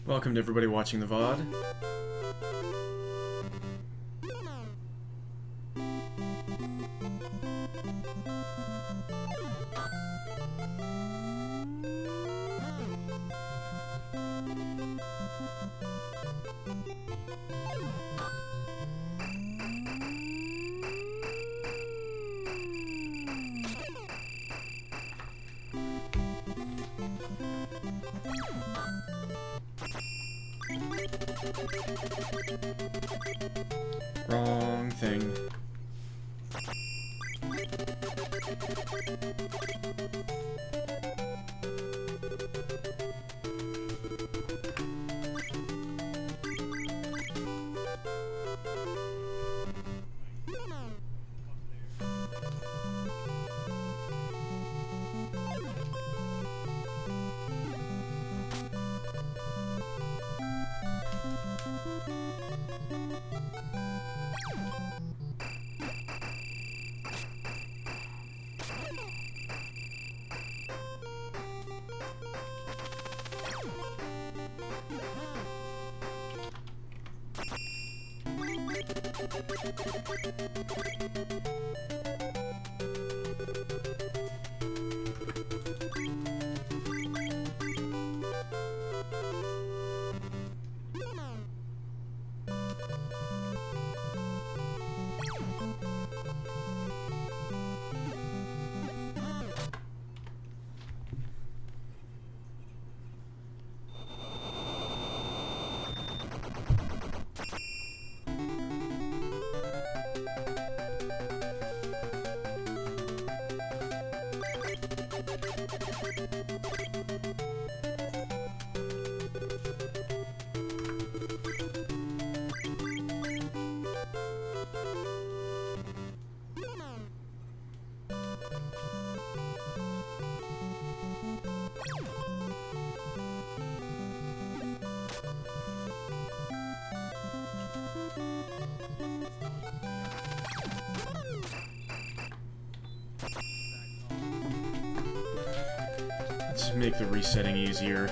Welcome to everybody watching the VOD. Wrong thing. Let's make the resetting easier.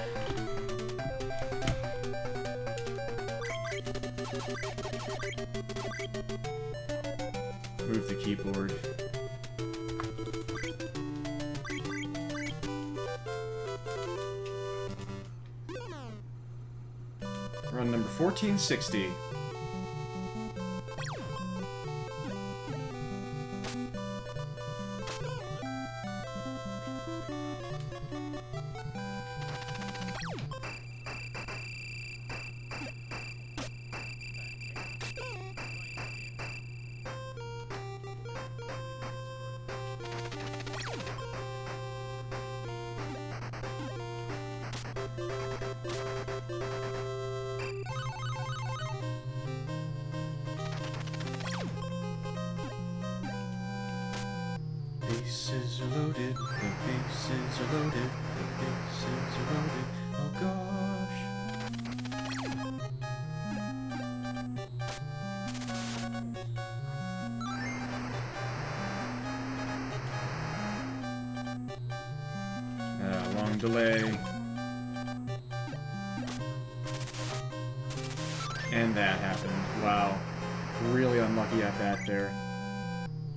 Move the keyboard. Run number 1460. Bases are loaded, the bases are loaded, the bases are loaded, oh gosh. Long delay. And that happened. Wow. Really unlucky at that there.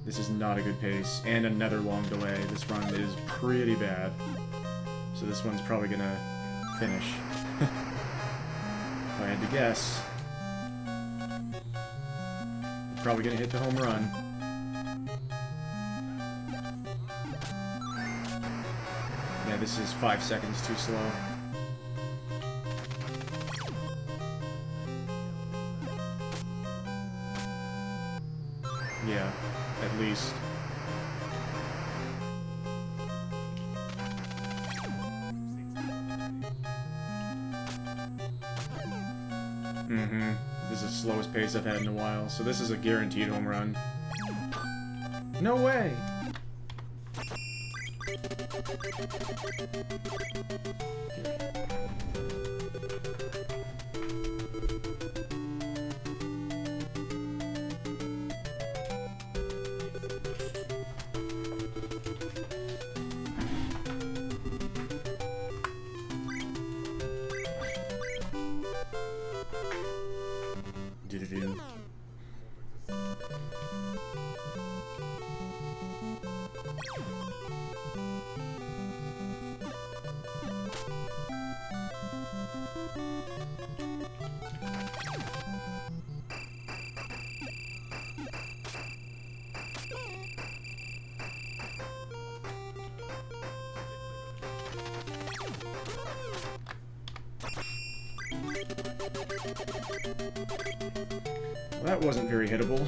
This is not a good pace. And another long delay. This run is pretty bad. So this one's probably gonna finish. If I had to guess. Probably gonna hit the home run. Yeah, this is 5 seconds too slow. Yeah, at least. This is the slowest pace I've had in a while, so this is a guaranteed home run. No way! Do-do-do. Well, that wasn't very hittable.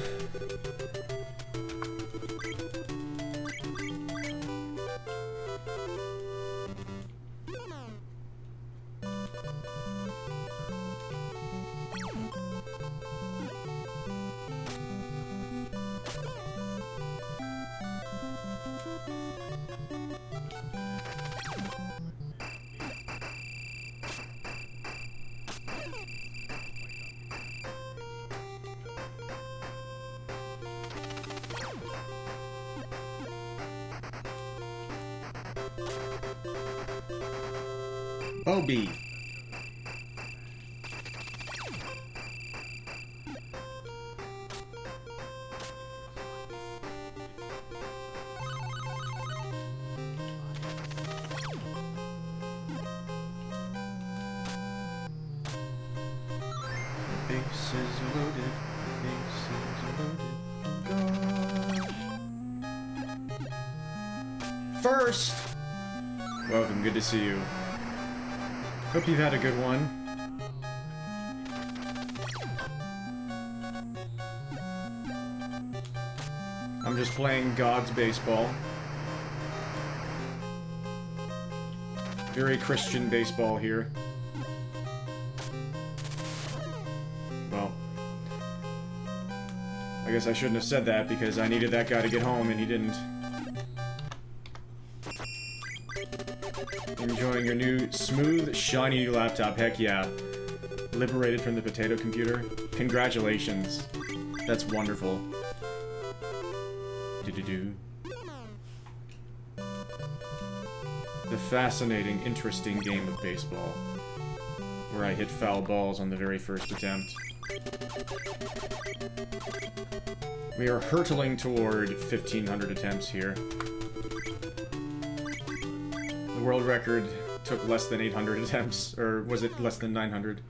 Bobby. Base is loaded. Base is loaded. Gosh. First. Welcome. Good to see you. Hope you've had a good one. I'm just playing God's baseball. Very Christian baseball here. Well, I guess I shouldn't have said that because I needed that guy to get home and he didn't. Enjoying your new smooth, shiny new laptop. Heck yeah. Liberated from the potato computer. Congratulations. That's wonderful. Do-do-do. The fascinating, interesting game of baseball. Where I hit foul balls on the very first attempt. We are hurtling toward 1,500 attempts here. The world record took less than 800 attempts, or was it less than 900?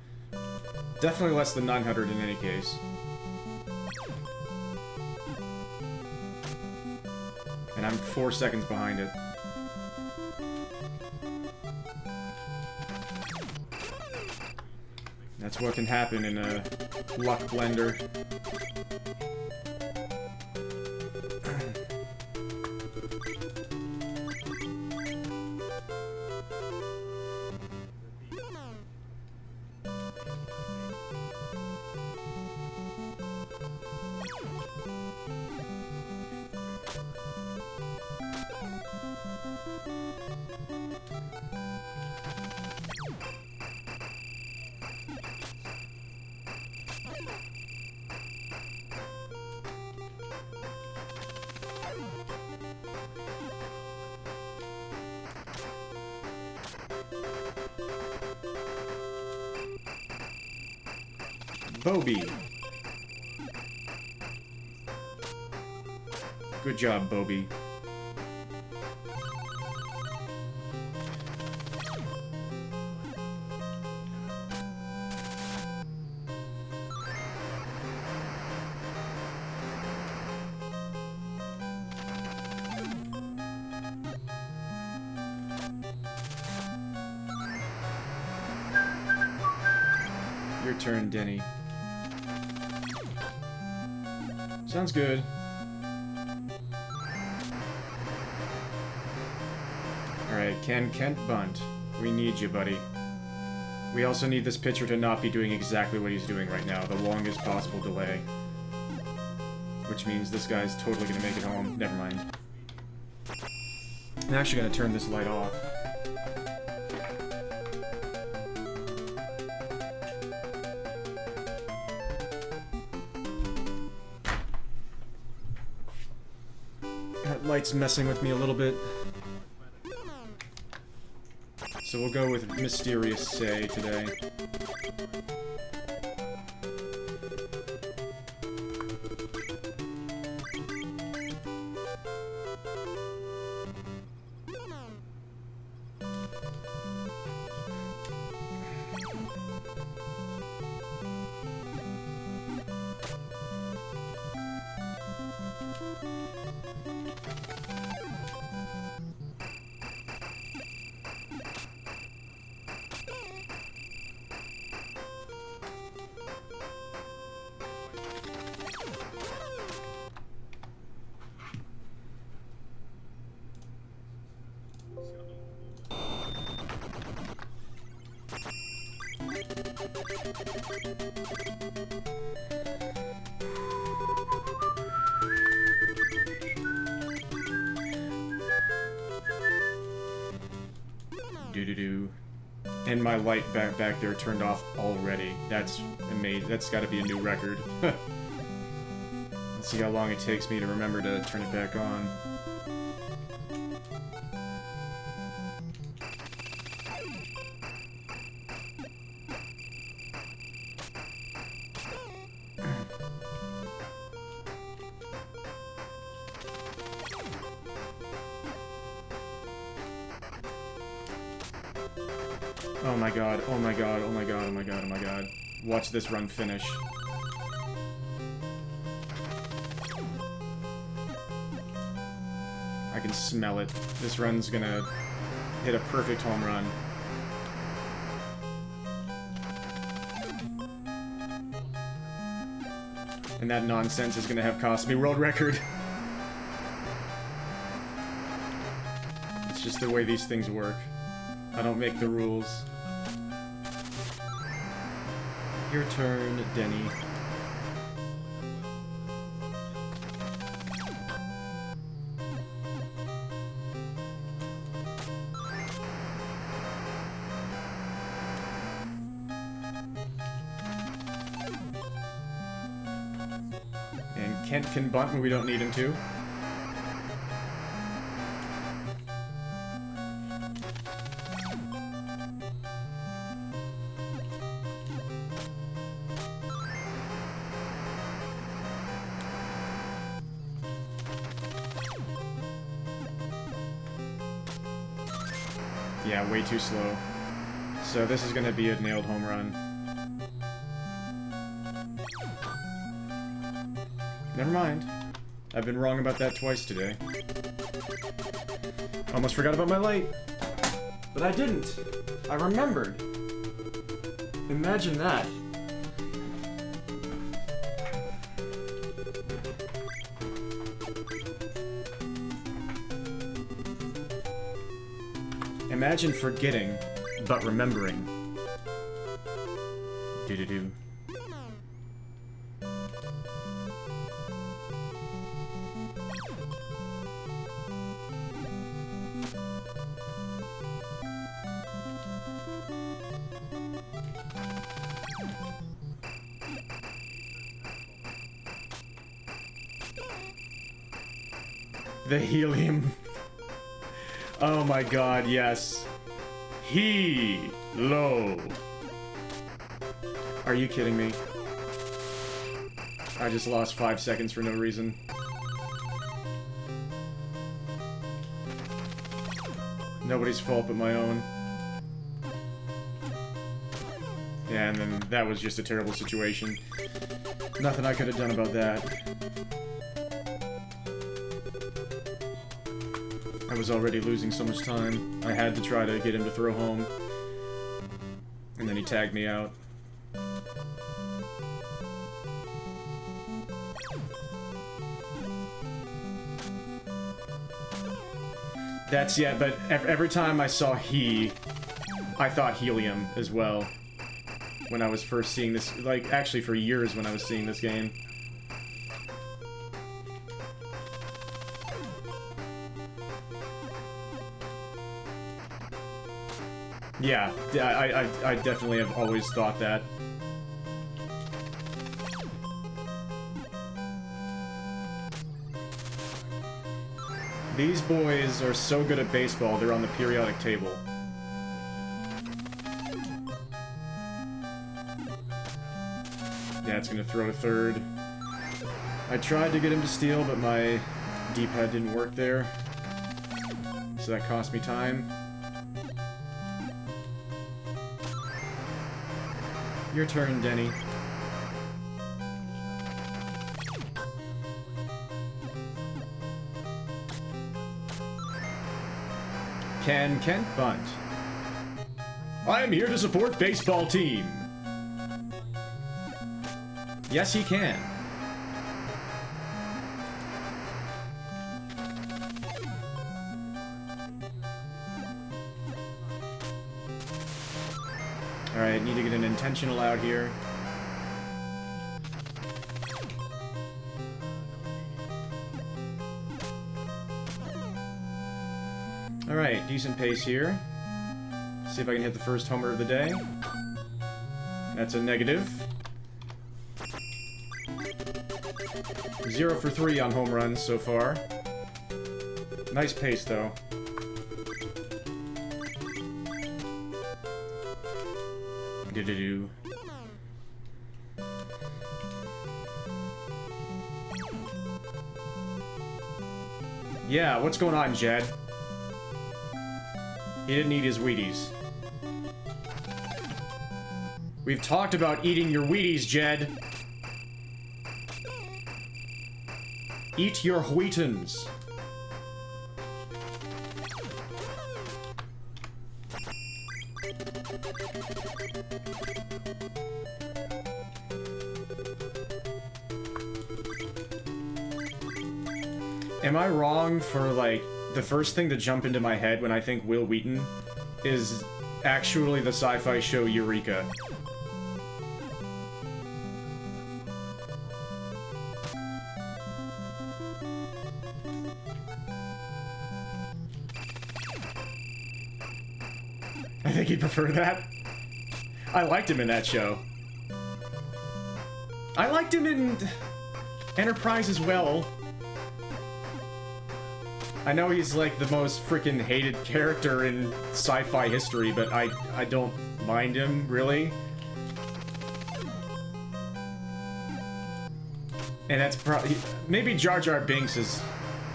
Definitely less than 900 in any case. And I'm 4 seconds behind it. That's what can happen in a luck blender. Bobby. Good job, Bobby. Your turn, Denny. Sounds good. Alright, can Kent bunt? We need you, buddy. We also need this pitcher to not be doing exactly what he's doing right now, the longest possible delay. Which means this guy's totally gonna make it home. Never mind. I'm actually gonna turn this light off. That light's messing with me a little bit. So we'll go with Mysterious Say today. Doo-doo-doo. And my light back there turned off already. That's amazing. That's got to be a new record. Let's see how long it takes me to remember to turn it back on. Oh my god, oh my god, oh my god, oh my god, oh my god. Watch this run finish. I can smell it. This run's gonna hit a perfect home run. And that nonsense is gonna have cost me world record. It's just the way these things work. I don't make the rules. Your turn, Denny. And Kent can bunt when we don't need him to. Yeah, way too slow. So this is gonna be a nailed home run. Never mind. I've been wrong about that twice today. Almost forgot about my light. But I didn't. I remembered. Imagine that. Imagine forgetting, but remembering. Do-do-do. The helium. Oh my god, yes. He-lo. Are you kidding me? I just lost 5 seconds for no reason. Nobody's fault but my own. Yeah, and then that was just a terrible situation. Nothing I could have done about that. I was already losing so much time. I had to try to get him to throw home. And then he tagged me out. That's, yeah, but every time I saw he, I thought helium as well. When I was first seeing this, like, actually for years when I was seeing this game. Yeah, I definitely have always thought that. These boys are so good at baseball, they're on the periodic table. Yeah, it's gonna throw to third. I tried to get him to steal, but my D-pad didn't work there. So that cost me time. Your turn, Denny. Can Kent bunt? I am here to support baseball team. Yes, he can. Alright, need to get an intentional out here. Alright, decent pace here. See if I can hit the first homer of the day. That's a negative. 0 for 3 on home runs so far. Nice pace, though. Do-do-do. Yeah, what's going on, Jed? He didn't eat his Wheaties. We've talked about eating your Wheaties, Jed. Eat your Wheatons. Am I wrong for, like, the first thing to jump into my head when I think Wil Wheaton is actually the sci-fi show Eureka? I think he'd prefer that. I liked him in that show. I liked him in Enterprise as well. I know he's like the most freaking hated character in sci-fi history, but I don't mind him, really. And that's probably... Maybe Jar Jar Binks is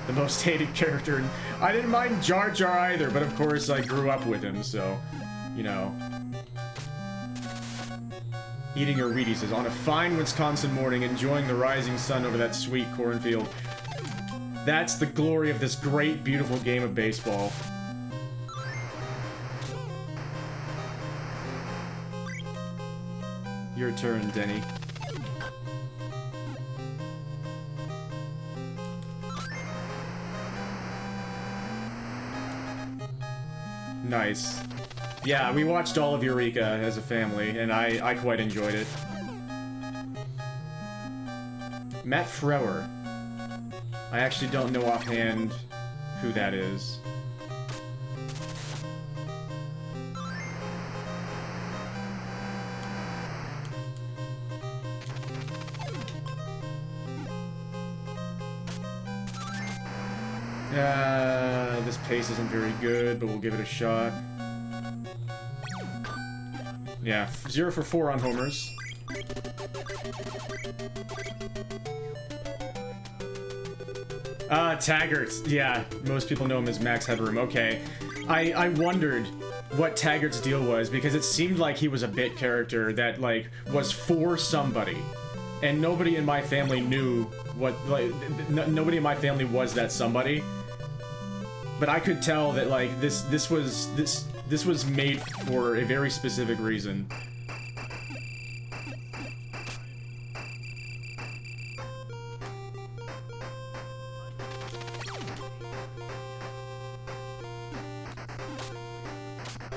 the most hated character. And I didn't mind Jar Jar either, but of course I grew up with him, so... You know. Eating your Wheaties is on a fine Wisconsin morning, enjoying the rising sun over that sweet cornfield. That's the glory of this great, beautiful game of baseball. Your turn, Denny. Nice. Yeah, we watched all of Eureka as a family, and I quite enjoyed it. Matt Frewer. I actually don't know offhand who that is. This pace isn't very good, but we'll give it a shot. Yeah, 0 for 4 on homers. Taggart. Yeah, most people know him as Max Headroom. Okay. I wondered what Taggart's deal was, because it seemed like he was a bit character that, like, was for somebody. And nobody in my family knew what, like, nobody in my family was that somebody. But I could tell that, like, this was made for a very specific reason.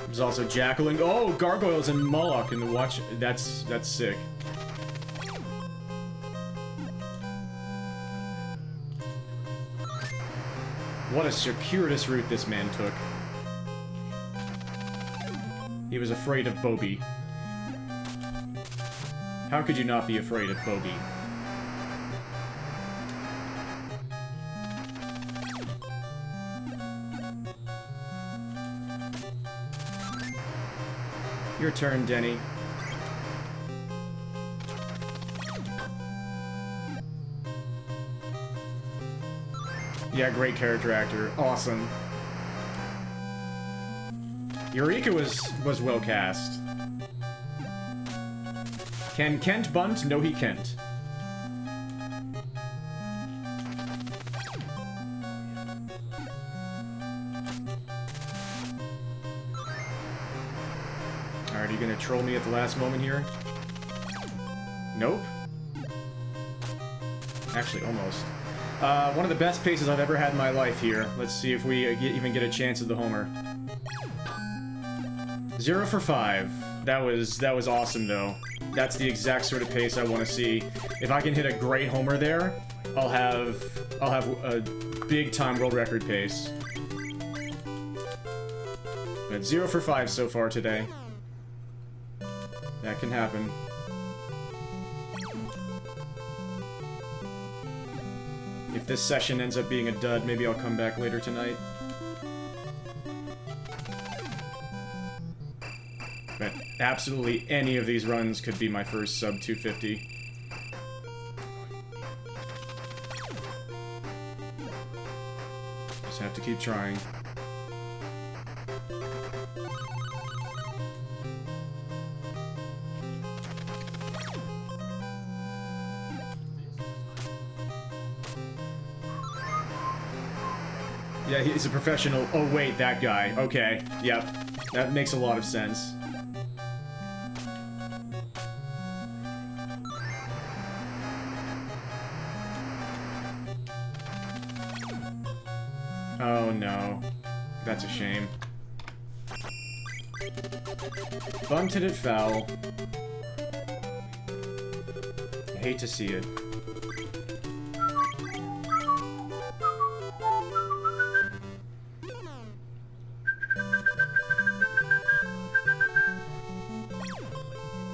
There's also Jacqueline. Oh, Gargoyles and Moloch in the watch. That's sick. What a circuitous route this man took. He was afraid of Bobby. How could you not be afraid of Bobby? Your turn, Denny. Yeah, great character actor. Awesome. Eureka was well cast. Can Kent bunt? No, he can't. Alright, are you gonna troll me at the last moment here? Nope. Actually, almost. One of the best paces I've ever had in my life here. Let's see if we even get a chance at the homer. 0 for 5 That was awesome, though. That's the exact sort of pace I want to see. If I can hit a great homer there, I'll have a big-time world record pace. But 0 for 5 so far today. That can happen. If this session ends up being a dud, maybe I'll come back later tonight. But absolutely any of these runs could be my first sub 250. Just have to keep trying. Yeah, he's a professional. Oh, wait, that guy. Okay, yep. That makes a lot of sense. Oh, no. That's a shame. Bunted it foul. I hate to see it.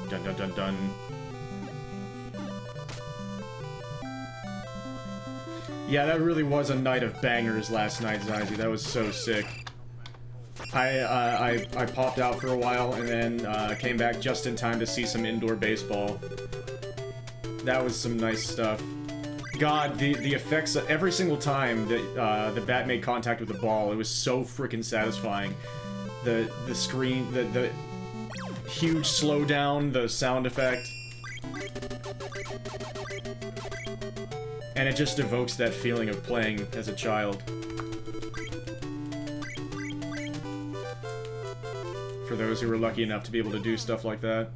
Dun dun dun dun. Yeah, that really was a night of bangers last night, Zyzie. That was so sick. I popped out for a while and then came back just in time to see some indoor baseball. That was some nice stuff. God, the effects every single time that the bat made contact with the ball, it was so freaking satisfying. The screen, the huge slowdown, the sound effect. And it just evokes that feeling of playing as a child. For those who were lucky enough to be able to do stuff like that.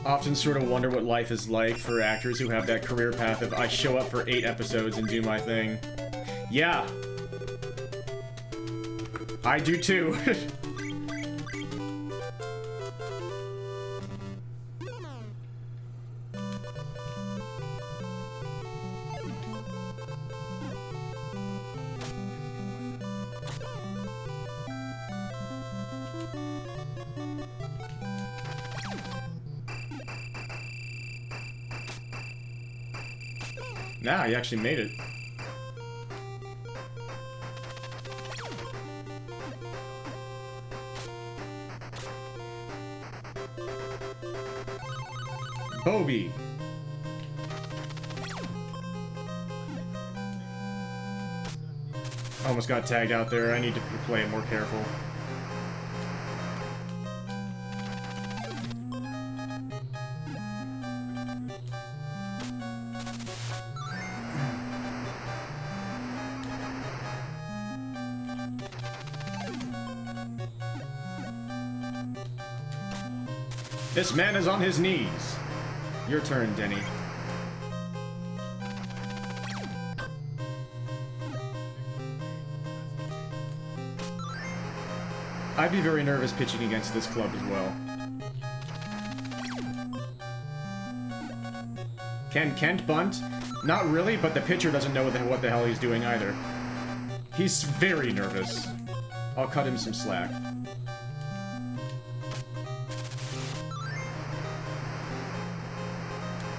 Often sort of wonder what life is like for actors who have that career path of I show up for 8 episodes and do my thing. Yeah. I do too. Nah, he actually made it. Bobby. Almost got tagged out there. I need to play it more careful. This man is on his knees. Your turn, Denny. I'd be very nervous pitching against this club as well. Can Kent bunt? Not really, but the pitcher doesn't know what the hell he's doing either. He's very nervous. I'll cut him some slack.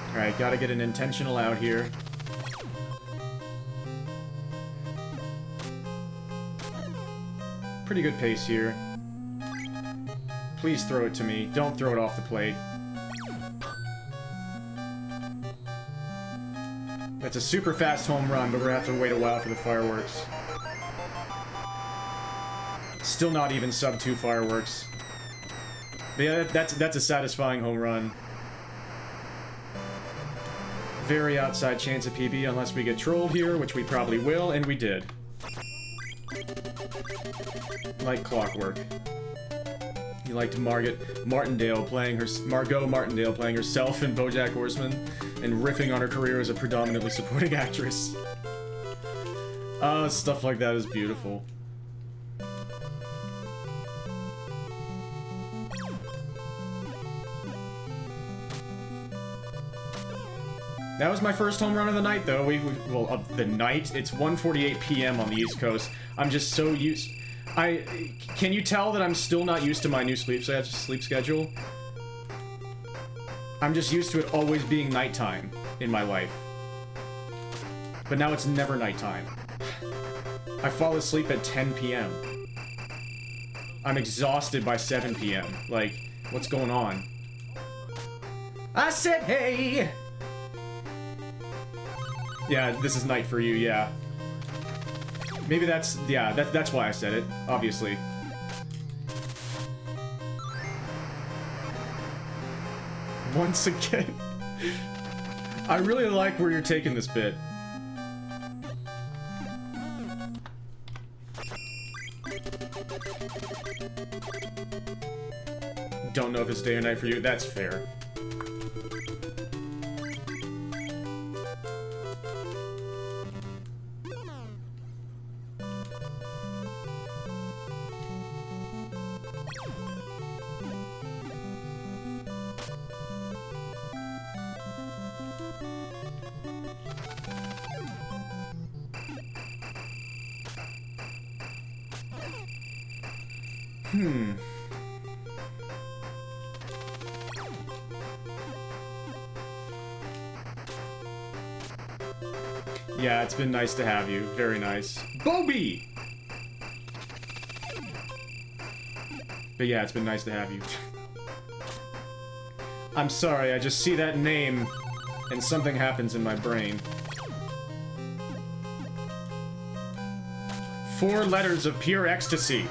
Alright, gotta get an intentional out here. Pretty good pace here. Please throw it to me. Don't throw it off the plate. That's a super fast home run, but we're gonna have to wait a while for the fireworks. Still not even sub 2 fireworks. But yeah, that's a satisfying home run. Very outside chance of PB unless we get trolled here, which we probably will, and we did. Like clockwork. You liked Margot Martindale playing herself in BoJack Horseman and riffing on her career as a predominantly supporting actress. Stuff like that is beautiful. That was my first home run of the night, though. Well, of the night? It's 1:48 p.m. on the East Coast. I'm just so used... Can you tell that I'm still not used to my new sleep schedule? I'm just used to it always being nighttime in my life. But now it's never nighttime. I fall asleep at 10 p.m. I'm exhausted by 7 p.m. Like, what's going on? I said, hey! Yeah, this is night for you, yeah. Maybe that's... yeah, that's why I said it, obviously. Once again. I really like where you're taking this bit. Don't know if it's day or night for you. That's fair. Yeah, it's been nice to have you. Very nice. Bobby! But yeah, it's been nice to have you. I'm sorry, I just see that name, and something happens in my brain. 4 letters of pure ecstasy.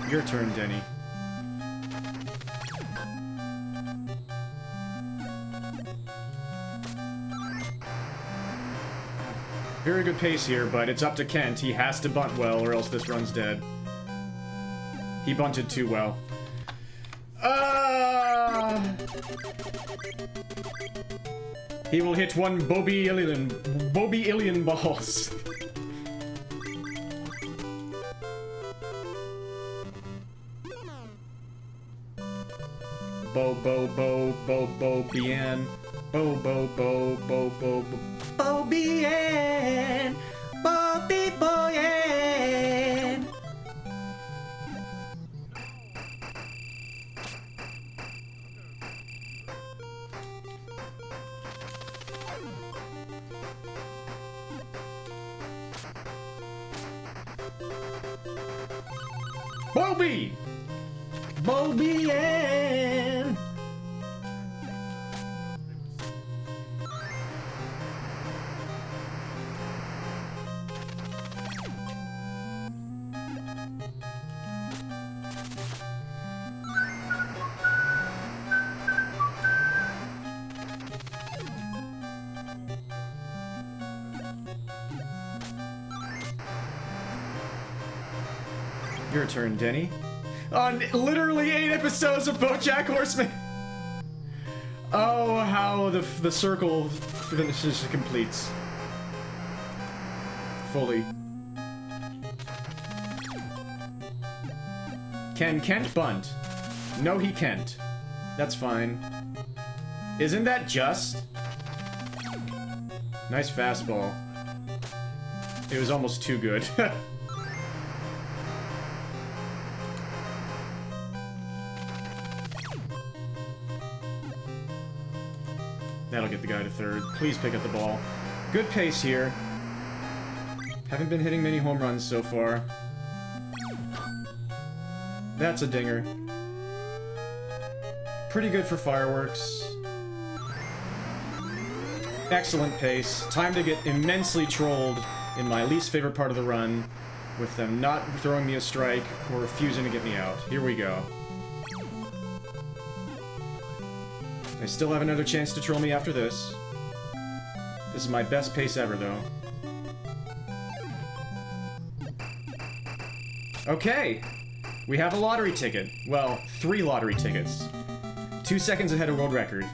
Your turn, Denny. Very good pace here, but it's up to Kent. He has to bunt well, or else this run's dead. He bunted too well. He will hit one Bobby Illian balls. Bien. Bien. Boyen. Bien. Your turn, Denny. On literally 8 episodes of BoJack Horseman. Oh, how the circle finishes completes. Fully. Can Kent bunt? No, he can't. That's fine. Isn't that just? Nice fastball. It was almost too good. That'll get the guy to third. Please pick up the ball. Good pace here. Haven't been hitting many home runs so far. That's a dinger. Pretty good for fireworks. Excellent pace. Time to get immensely trolled in my least favorite part of the run, with them not throwing me a strike or refusing to get me out. Here we go. I still have another chance to troll me after this. This is my best pace ever, though. Okay! We have a lottery ticket. Well, 3 lottery tickets. 2 seconds ahead of world record.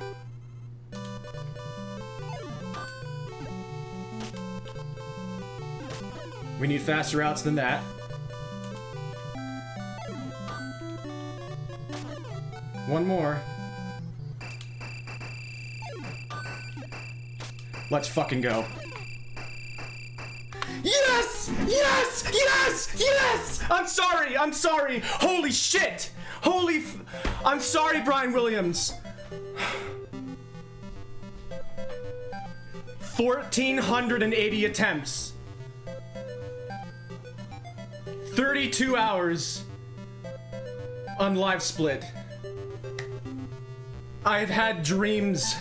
We need faster routes than that. One more. Let's fucking go. Yes! Yes! Yes! Yes! I'm sorry! I'm sorry! Holy shit! I'm sorry, Brian Williams. 1,480 attempts. 32 hours on Live Split. I've had dreams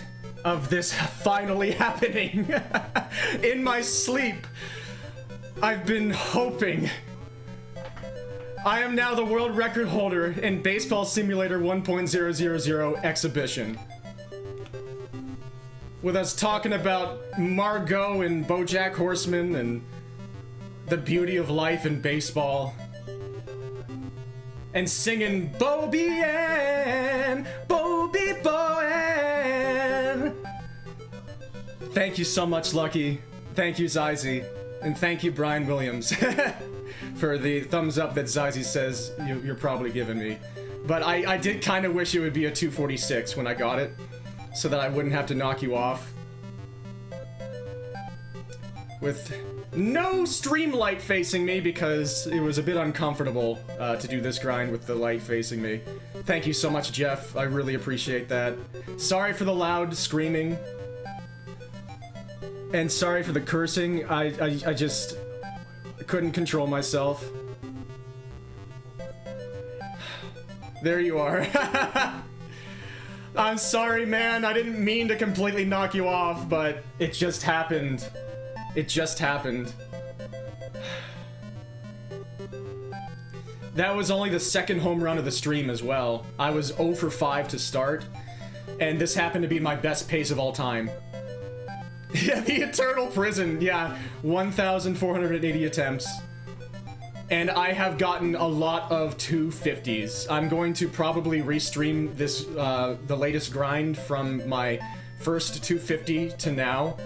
of this finally happening in my sleep. I've been hoping. I am now the world record holder in Baseball Simulator 1.000 Exhibition. With us talking about Margot and BoJack Horseman and the beauty of life in baseball. And singing Bobby Ann, Bobby Boan. Thank you so much, Lucky. Thank you, Zyzie. And thank you, Brian Williams, for the thumbs up that Zyzie says you're probably giving me. But I did kind of wish it would be a 246 when I got it, so that I wouldn't have to knock you off. With no stream light facing me, because it was a bit uncomfortable to do this grind with the light facing me. Thank you so much, Jeff. I really appreciate that. Sorry for the loud screaming. And sorry for the cursing. I just couldn't control myself. There you are. I'm sorry, man. I didn't mean to completely knock you off, but it just happened. It just happened. That was only the second home run of the stream as well. I was 0 for 5 to start, and this happened to be my best pace of all time. Yeah, the Eternal Prison, yeah, 1,480 attempts. And I have gotten a lot of 250s. I'm going to probably restream this, the latest grind from my first 250 to now,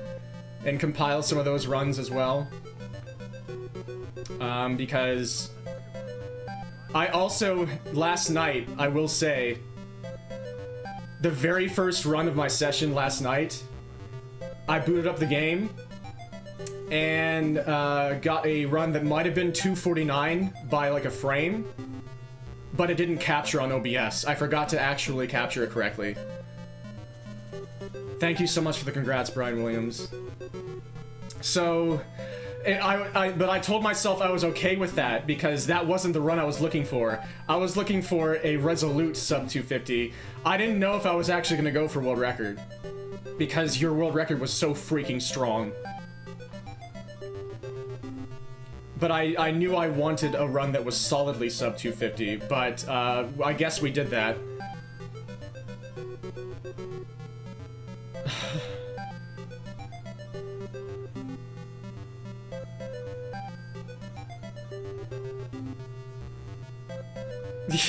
and compile some of those runs as well. Because I also, last night, I will say, the very first run of my session last night, I booted up the game and got a run that might have been 249 by like a frame, but it didn't capture on OBS. I forgot to actually capture it correctly. Thank you so much for the congrats, Brian Williams. So, but I told myself I was okay with that because that wasn't the run I was looking for. I was looking for a resolute sub 250. I didn't know if I was actually going to go for world record, because your world record was so freaking strong. But I knew I wanted a run that was solidly sub 250, but I guess we did that.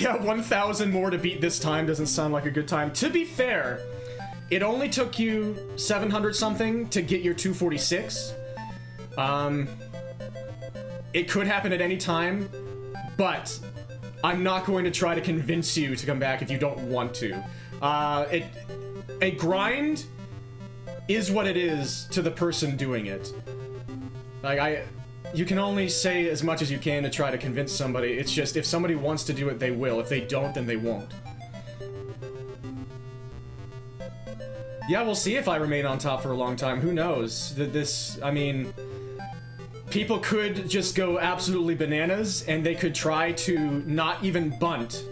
Yeah, 1,000 more to beat this time doesn't sound like a good time. To be fair, it only took you 700 something to get your 246. It could happen at any time, but I'm not going to try to convince you to come back if you don't want to. A grind is what it is to the person doing it. Like, you can only say as much as you can to try to convince somebody. It's just, if somebody wants to do it, they will. If they don't, then they won't. Yeah, we'll see if I remain on top for a long time. Who knows? I mean, people could just go absolutely bananas, and they could try to not even bunt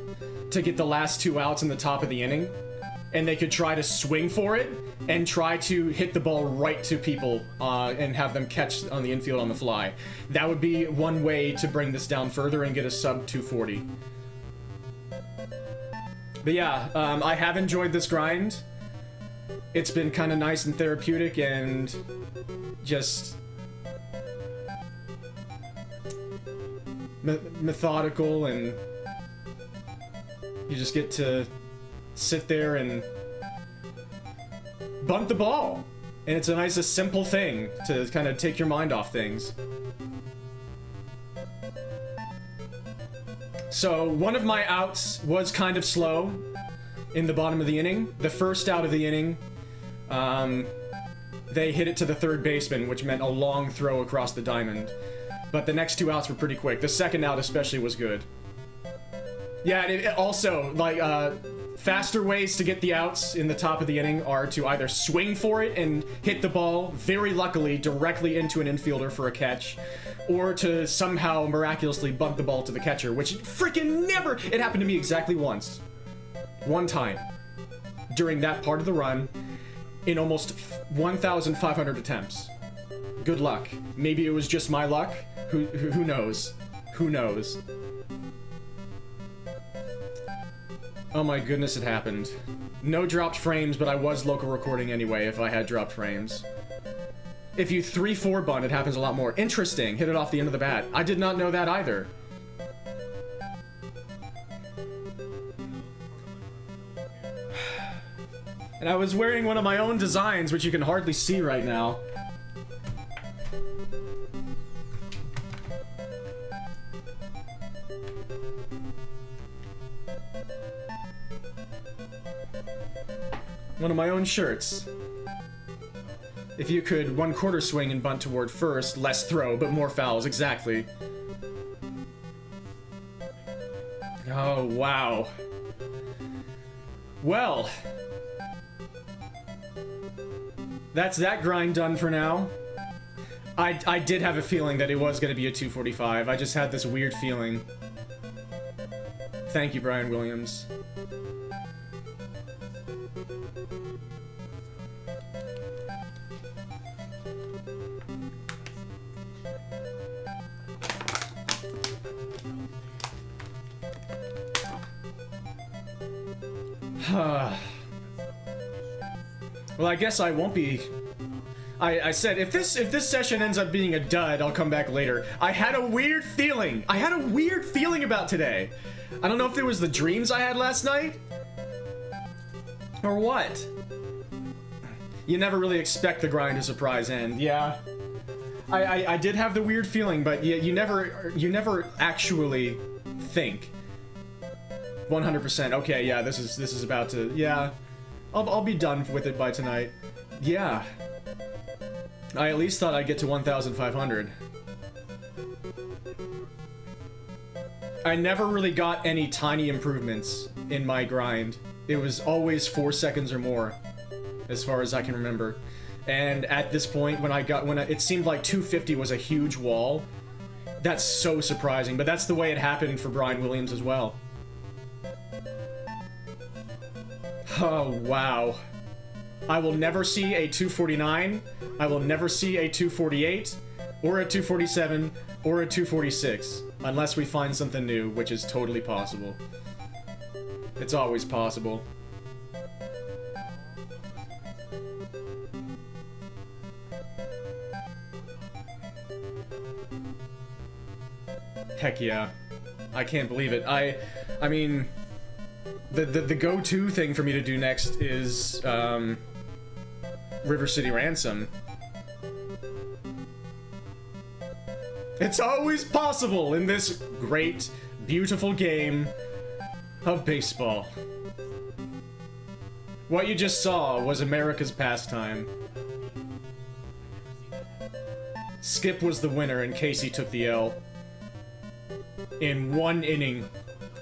to get the last 2 outs in the top of the inning. And they could try to swing for it and try to hit the ball right to people and have them catch on the infield on the fly. That would be one way to bring this down further and get a sub 240. But yeah, I have enjoyed this grind. It's been kind of nice and therapeutic and just methodical, and you just get to sit there and bunt the ball. And it's a nice, simple thing to kind of take your mind off things. So one of my outs was kind of slow in the bottom of the inning. The first out of the inning, they hit it to the third baseman, which meant a long throw across the diamond. But the next two outs were pretty quick. The second out especially was good. Yeah, it also, like, faster ways to get the outs in the top of the inning are to either swing for it and hit the ball, very luckily, directly into an infielder for a catch, or to somehow miraculously bunt the ball to the catcher, which freaking never... It happened to me exactly once. One time. During that part of the run, in almost 1,500 attempts. Good luck. Maybe it was just my luck. Who knows? Who knows? Oh my goodness, it happened. No dropped frames, but I was local recording anyway if I had dropped frames. If you 3-4 bunt, it happens a lot more. Interesting. Hit it off the end of the bat. I did not know that either. And I was wearing one of my own designs, which you can hardly see right now. One of my own shirts. If you could 1/4 swing and bunt toward first, less throw, but more fouls, exactly. Oh, wow. Well. That's that grind done for now. I did have a feeling that it was going to be a 245. I just had this weird feeling. Thank you, Brian Williams. Well, I guess I won't be... I said, if this session ends up being a dud, I'll come back later. I had a weird feeling. I had a weird feeling about today. I don't know if it was the dreams I had last night, or what. You never really expect the grind to surprise end. Yeah. I did have the weird feeling, but you never actually think. 100%. Okay, yeah, this is about to... Yeah. I'll be done with it by tonight. Yeah. I at least thought I'd get to 1,500. I never really got any tiny improvements in my grind. It was always 4 seconds or more, as far as I can remember. And at this point, it seemed like 250 was a huge wall. That's so surprising, but that's the way it happened for Brian Williams as well. Oh, wow. I will never see a 249, I will never see a 248, or a 247, or a 246, unless we find something new, which is totally possible. It's always possible. Heck yeah. I can't believe it. I mean... The go-to thing for me to do next is, River City Ransom. It's always possible in this great, beautiful game of baseball. What you just saw was America's pastime. Skip was the winner and Casey took the L. In one inning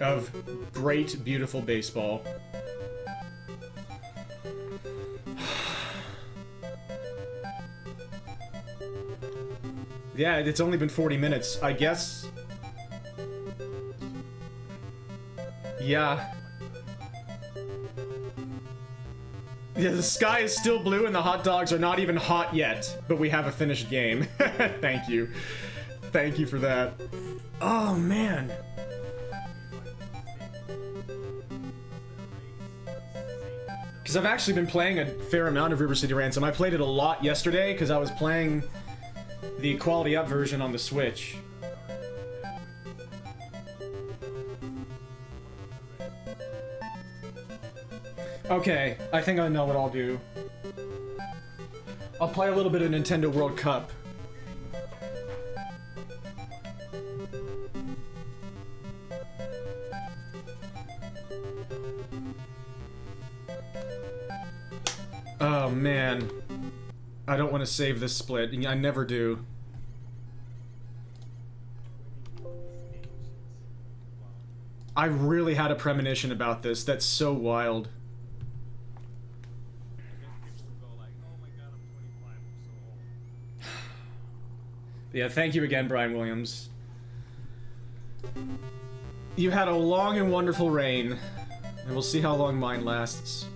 of great, beautiful baseball. Yeah, it's only been 40 minutes. I guess... Yeah. Yeah, the sky is still blue and the hot dogs are not even hot yet, but we have a finished game. Thank you. Thank you for that. Oh, man. Because I've actually been playing a fair amount of River City Ransom. I played it a lot yesterday because I was playing the quality up version on the Switch. Okay, I think I know what I'll do. I'll play a little bit of Nintendo World Cup. I don't want to save this split. I never do. I really had a premonition about this. That's so wild. Yeah, thank you again, Brian Williams. You had a long and wonderful reign, and we'll see how long mine lasts.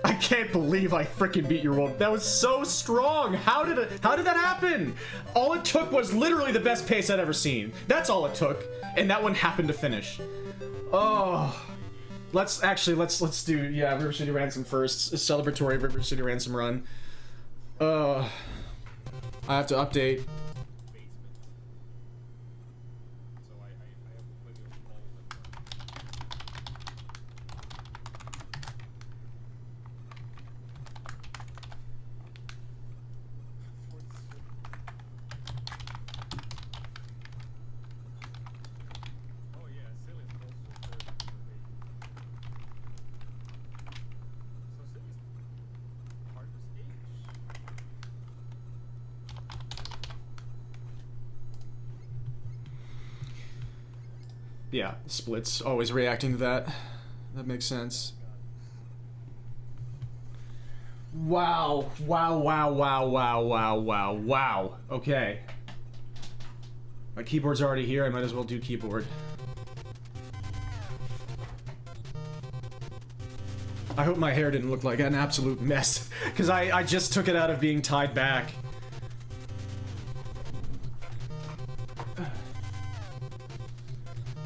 I can't believe I freaking beat your world. That was so strong. How did that happen? All it took was literally the best pace I'd ever seen. That's all it took, and that one happened to finish. Oh. Let's do, yeah, River City Ransom first. A celebratory River City Ransom run. I have to update. Yeah, splits. Always reacting to that. That makes sense. Wow. Wow. Okay. My keyboard's already here. I might as well do keyboard. I hope my hair didn't look like an absolute mess, because I just took it out of being tied back.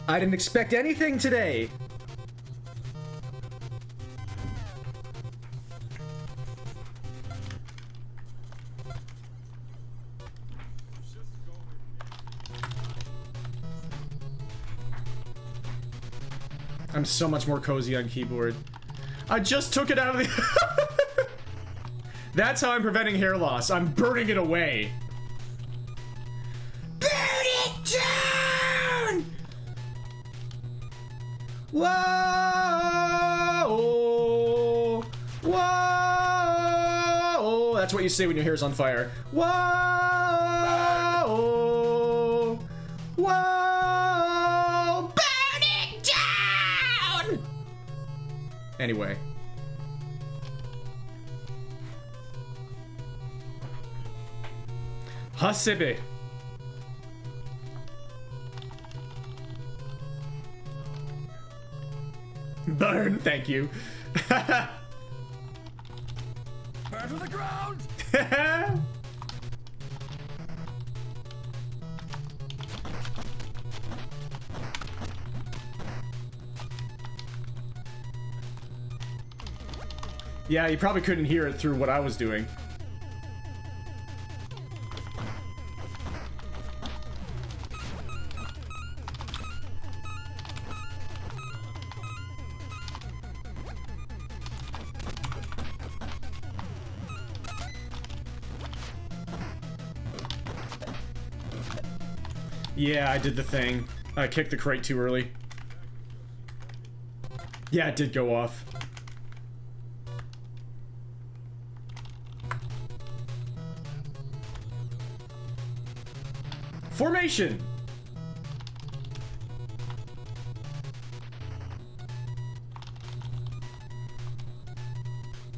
I didn't expect anything today. I'm so much more cozy on keyboard. I just took it out of the... That's how I'm preventing hair loss. I'm burning it away. Burn it down! Whoa! Whoa! That's what you say when your hair's on fire. Whoa! Whoa! Burn it down! Anyway. Hasebe. Burn, thank you. Burn to the ground! Yeah, you probably couldn't hear it through what I was doing. Yeah, I did the thing. I kicked the crate too early. Yeah, it did go off. Formation!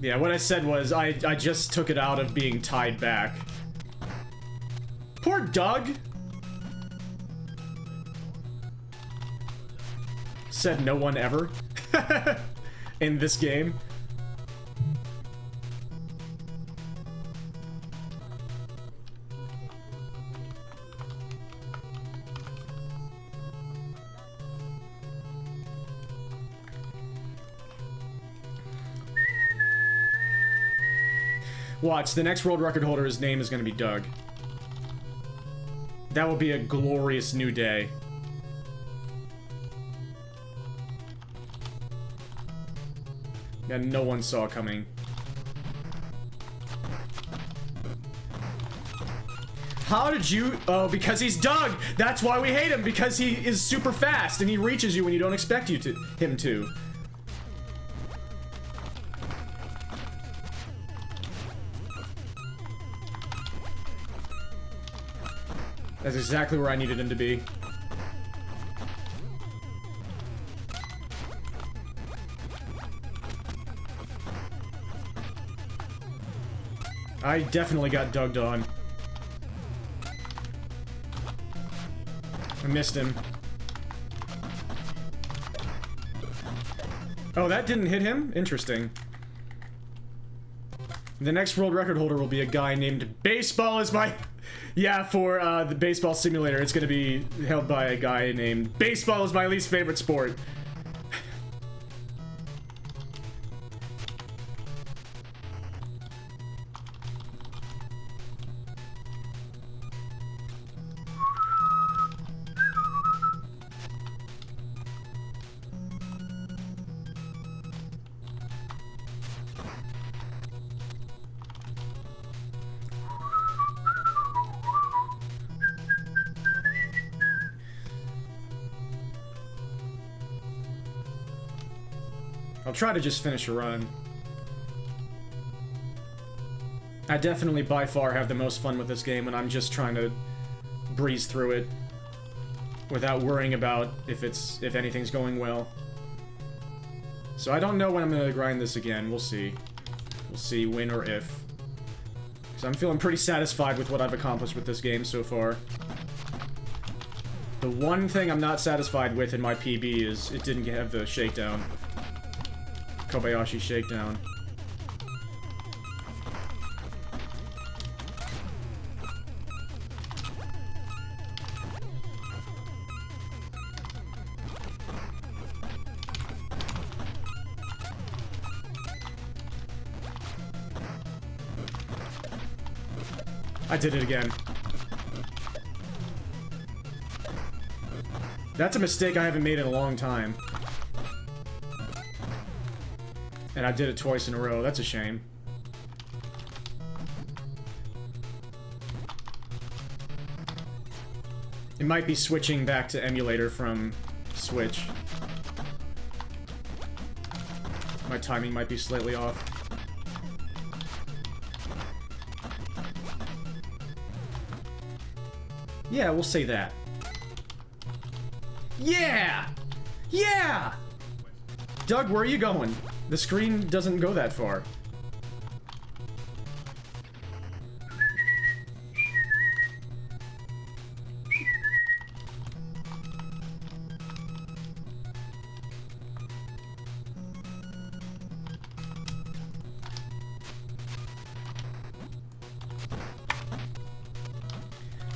Yeah, what I said was I just took it out of being tied back. Poor Doug! Said no one ever. In this game. Watch, the next world record holder's name is gonna be Doug. That will be a glorious new day. That no one saw coming. How did you... Oh, because he's Doug! That's why we hate him! Because he is super fast and he reaches you when you don't expect him to. That's exactly where I needed him to be. I definitely got dugged on. I missed him. Oh, that didn't hit him? Interesting. The next world record holder will be a guy named Baseball is my... Yeah, for the baseball simulator, it's gonna be held by a guy named Baseball is my least favorite sport. I'll try to just finish a run. I definitely by far have the most fun with this game, and I'm just trying to breeze through it without worrying about if anything's going well. So I don't know when I'm gonna grind this again. We'll see. We'll see when or if. Because I'm feeling pretty satisfied with what I've accomplished with this game so far. The one thing I'm not satisfied with in my PB is it didn't have the shakedown. Kobayashi shakedown. I did it again. That's a mistake I haven't made in a long time. And I did it twice in a row. That's a shame. It might be switching back to emulator from Switch. My timing might be slightly off. Yeah, we'll say that. Yeah! Yeah! Doug, where are you going? The screen doesn't go that far.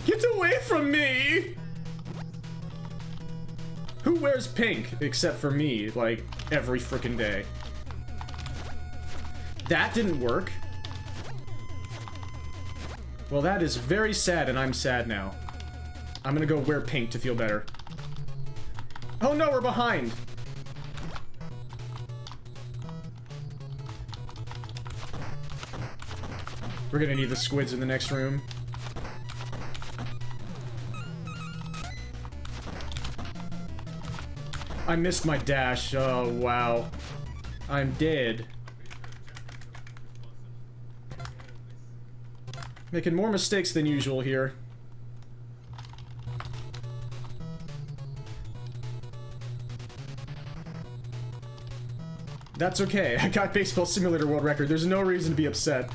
Get away from me! Who wears pink except for me, like, every frickin' day? That didn't work. Well, that is very sad, and I'm sad now. I'm gonna go wear pink to feel better. Oh no, we're behind! We're gonna need the squids in the next room. I missed my dash. Oh, wow. I'm dead. Making more mistakes than usual here. That's okay. I got Baseball Simulator World Record. There's no reason to be upset.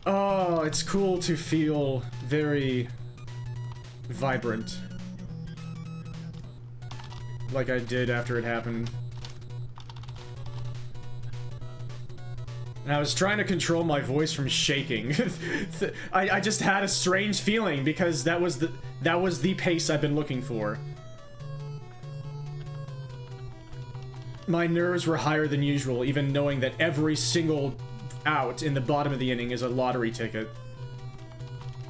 Oh, it's cool to feel very vibrant. Like I did after it happened. And I was trying to control my voice from shaking. I just had a strange feeling because that was the pace I've been looking for. My nerves were higher than usual, even knowing that every single out in the bottom of the inning is a lottery ticket.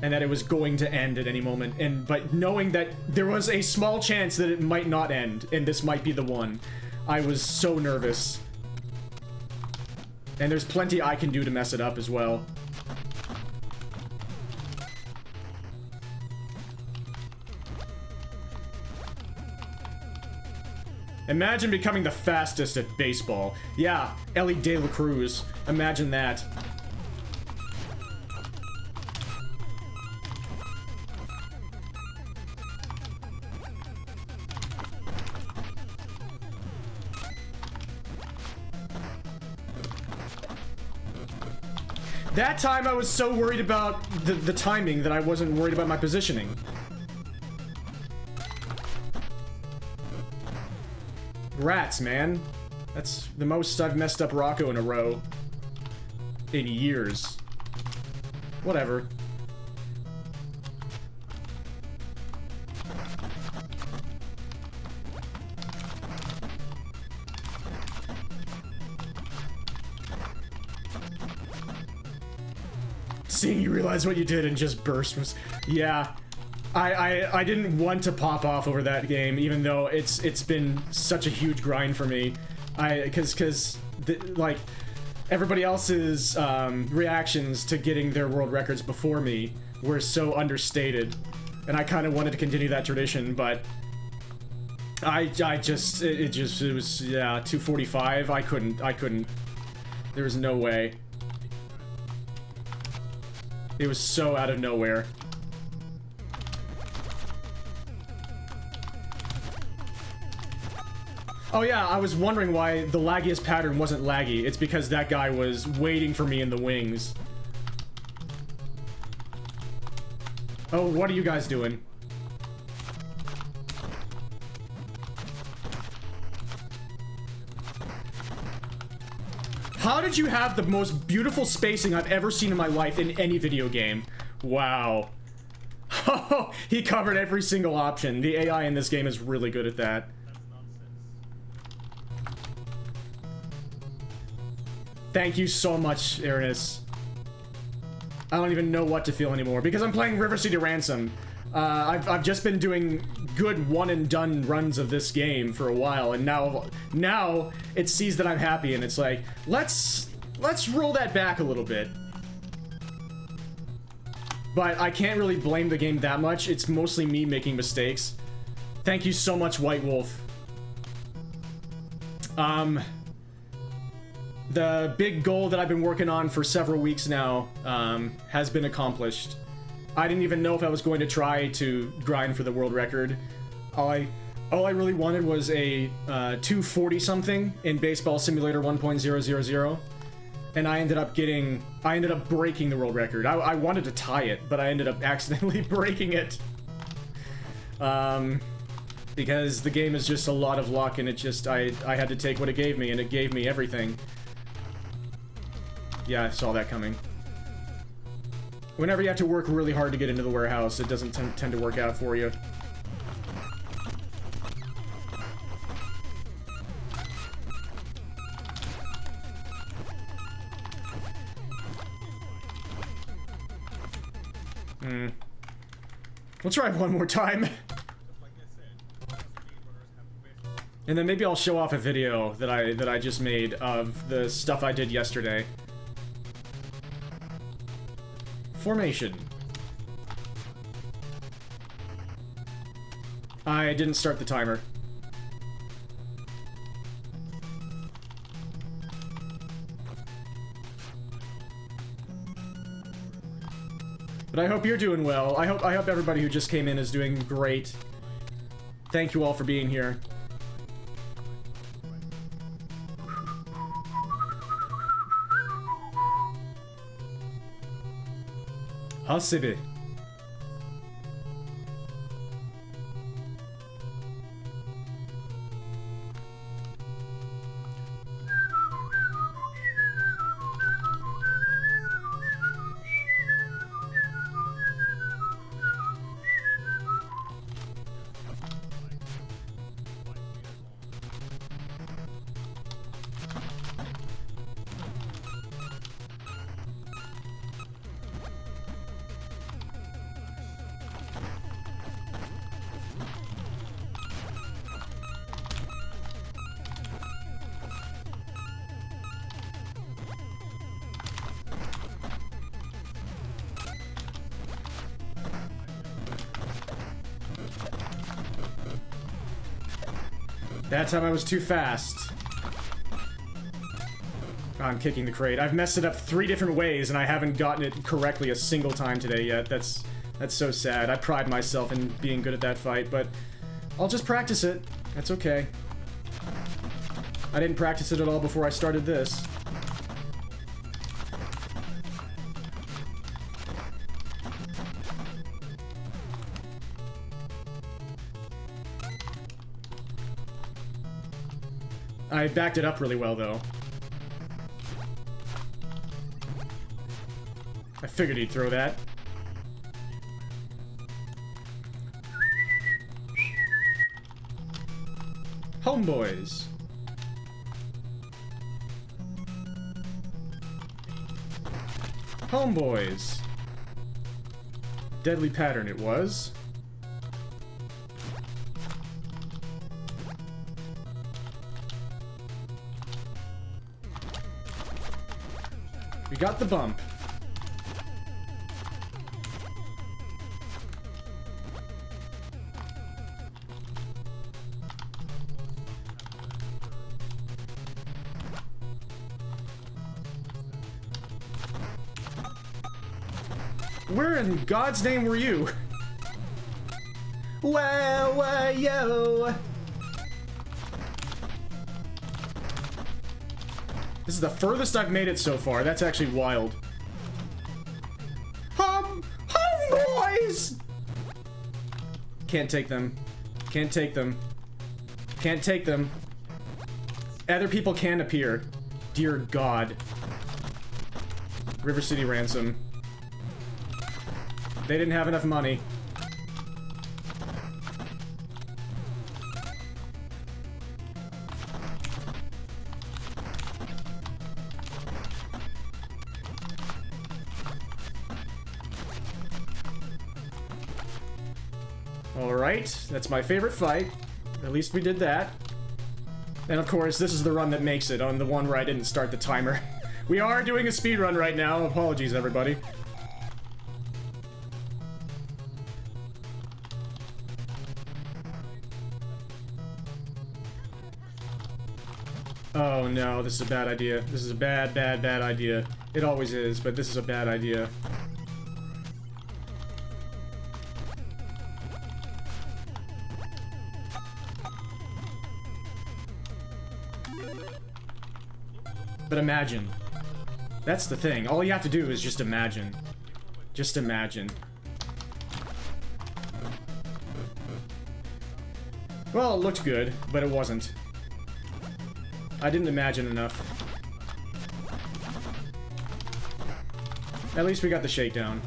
And that it was going to end at any moment. But knowing that there was a small chance that it might not end, and this might be the one, I was so nervous. And there's plenty I can do to mess it up as well. Imagine becoming the fastest at baseball. Yeah, Ellie De La Cruz. Imagine that. That time I was so worried about the timing that I wasn't worried about my positioning. Rats, man. That's the most I've messed up Rocco in a row. In years. Whatever. Seeing you realize what you did and just burst was... Yeah. I didn't want to pop off over that game, even though it's been such a huge grind for me. Cause like, everybody else's reactions to getting their world records before me were so understated. And I kind of wanted to continue that tradition, but... it was, yeah, 245. I couldn't. There was no way. It was so out of nowhere. Oh yeah, I was wondering why the laggiest pattern wasn't laggy. It's because that guy was waiting for me in the wings. Oh, what are you guys doing? How did you have the most beautiful spacing I've ever seen in my life in any video game? Wow. Oh, he covered every single option. The AI in this game is really good at that. Thank you so much, Aranus. I don't even know what to feel anymore because I'm playing River City Ransom. I've just been doing good one-and-done runs of this game for a while, and now it sees that I'm happy, and it's like, let's roll that back a little bit. But I can't really blame the game that much. It's mostly me making mistakes. Thank you so much, White Wolf. The big goal that I've been working on for several weeks now has been accomplished. I didn't even know if I was going to try to grind for the world record. All I really wanted was a 240 something in Baseball Simulator 1.000, and I ended up breaking the world record. I wanted to tie it, but I ended up accidentally breaking it. Because the game is just a lot of luck, and I had to take what it gave me, and it gave me everything. Yeah, I saw that coming. Whenever you have to work really hard to get into the warehouse, it doesn't tend to work out for you. We'll try one more time. And then maybe I'll show off a video that I just made of the stuff I did yesterday. Formation. I didn't start the timer. But I hope you're doing well. I hope everybody who just came in is doing great. Thank you all for being here. Hasibe. That time I was too fast. I'm kicking the crate. I've messed it up 3 different ways and I haven't gotten it correctly a single time today yet. That's so sad. I pride myself in being good at that fight, but I'll just practice it. That's okay. I didn't practice it at all before I started this. I backed it up really well, though. I figured he'd throw that. Homeboys. Homeboys. Deadly pattern it was. We got the bump. Where in God's name were you? Where yo? This is the furthest I've made it so far. That's actually wild. Boys! Can't take them. Can't take them. Can't take them. Other people can appear. Dear God. River City Ransom. They didn't have enough money. Alright, that's my favorite fight. At least we did that. And of course, this is the run that makes it, on the one where I didn't start the timer. We are doing a speed run right now. Apologies, everybody. Oh no, this is a bad idea. This is a bad idea. It always is, but this is a bad idea. But imagine. That's the thing. All you have to do is just imagine. Just imagine. Well, it looked good, but it wasn't. I didn't imagine enough. At least we got the shakedown.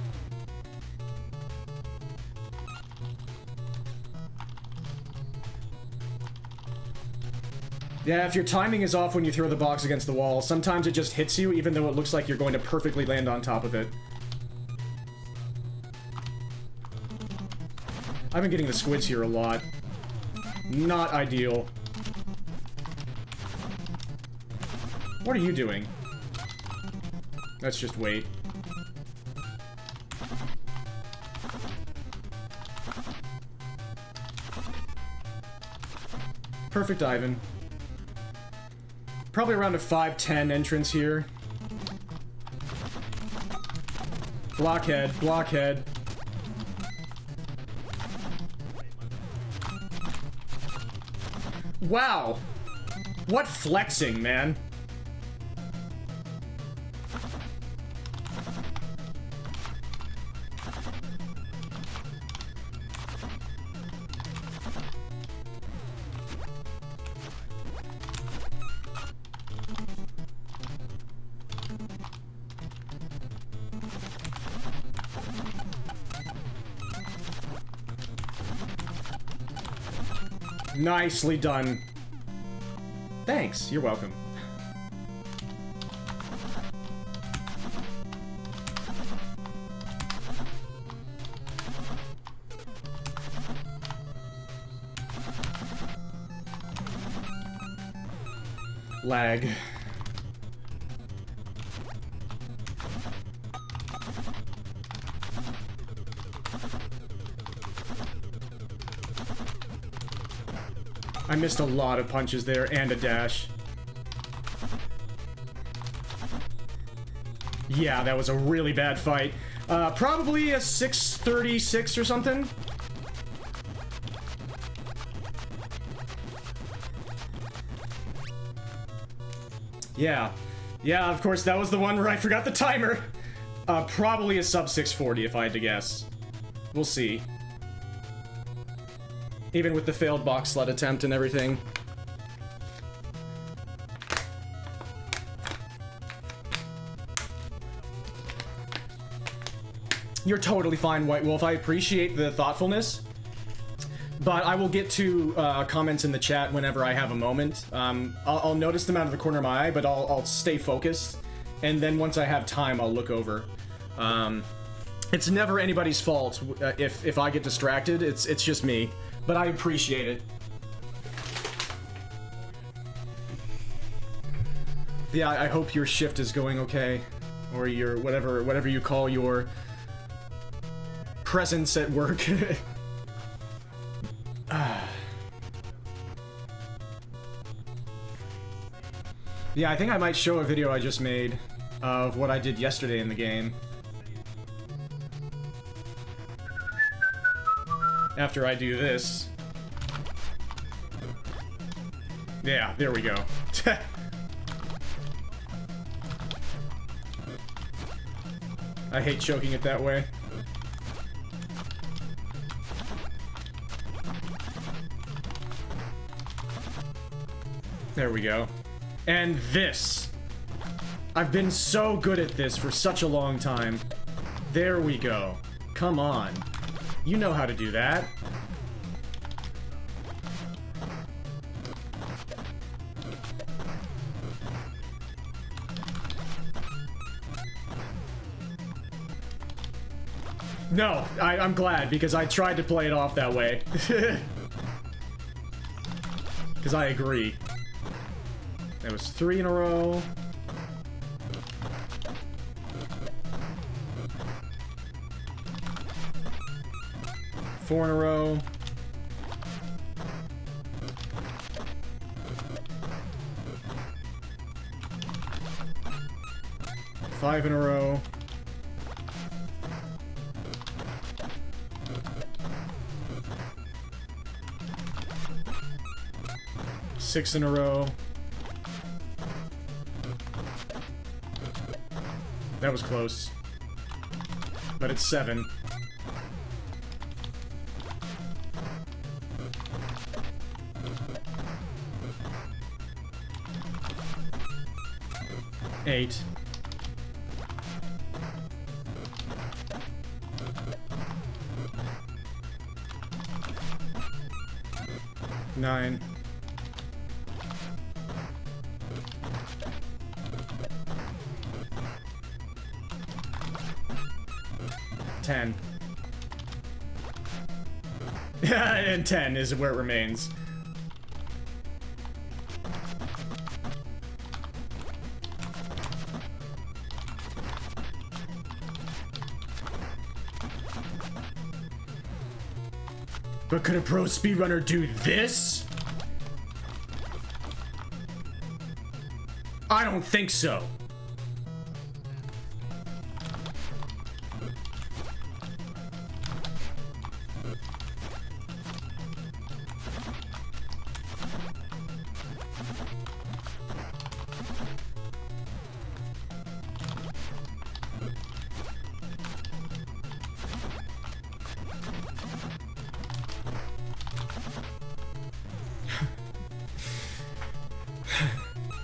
Yeah, if your timing is off when you throw the box against the wall, sometimes it just hits you even though it looks like you're going to perfectly land on top of it. I've been getting the squids here a lot. Not ideal. What are you doing? Let's just wait. Perfect Ivan. Probably around a 5-10 entrance here. Blockhead, blockhead. Wow! What flexing, man? Nicely done. Thanks, you're welcome. Lag. I missed a lot of punches there, and a dash. Yeah, that was a really bad fight. Probably a 636 or something. Yeah. Yeah, of course, that was the one where I forgot the timer. Probably a sub 640 if I had to guess. We'll see. Even with the failed box sled attempt and everything. You're totally fine, White Wolf. I appreciate the thoughtfulness. But I will get to comments in the chat whenever I have a moment. I'll notice them out of the corner of my eye, but I'll stay focused. And then once I have time, I'll look over. It's never anybody's fault if I get distracted. It's just me. But I appreciate it. Yeah, I hope your shift is going okay. Or your whatever you call your presence at work. Yeah, I think I might show a video I just made of what I did yesterday in the game. After I do this. Yeah, there we go. I hate choking it that way. There we go. And this. I've been so good at this for such a long time. There we go. Come on. You know how to do that. No, I'm glad, because I tried to play it off that way. Because I agree. That was 3 in a row. Four in a row. Five in a row. Six in a row. That was close. But it's 7. Eight. Nine. 10. And 10 is where it remains. But could a pro speedrunner do this? I don't think so.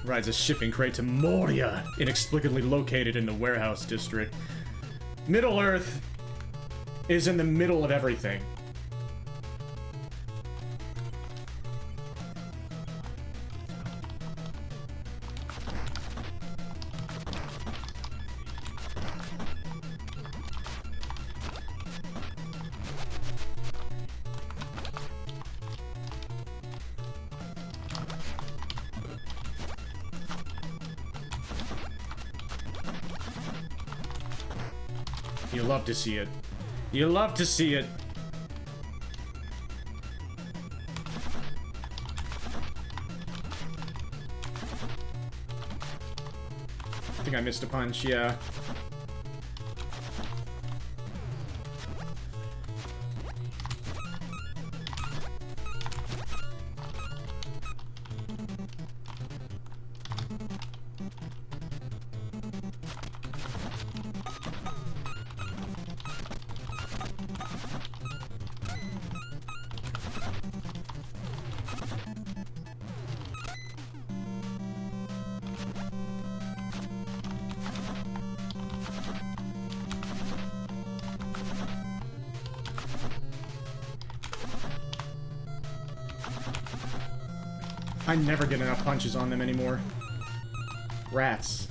Rides a shipping crate to Moria, inexplicably located in the warehouse district. Middle-earth is in the middle of everything. You love to see it. You love to see it. I think I missed a punch, yeah. I never get enough punches on them anymore. Rats.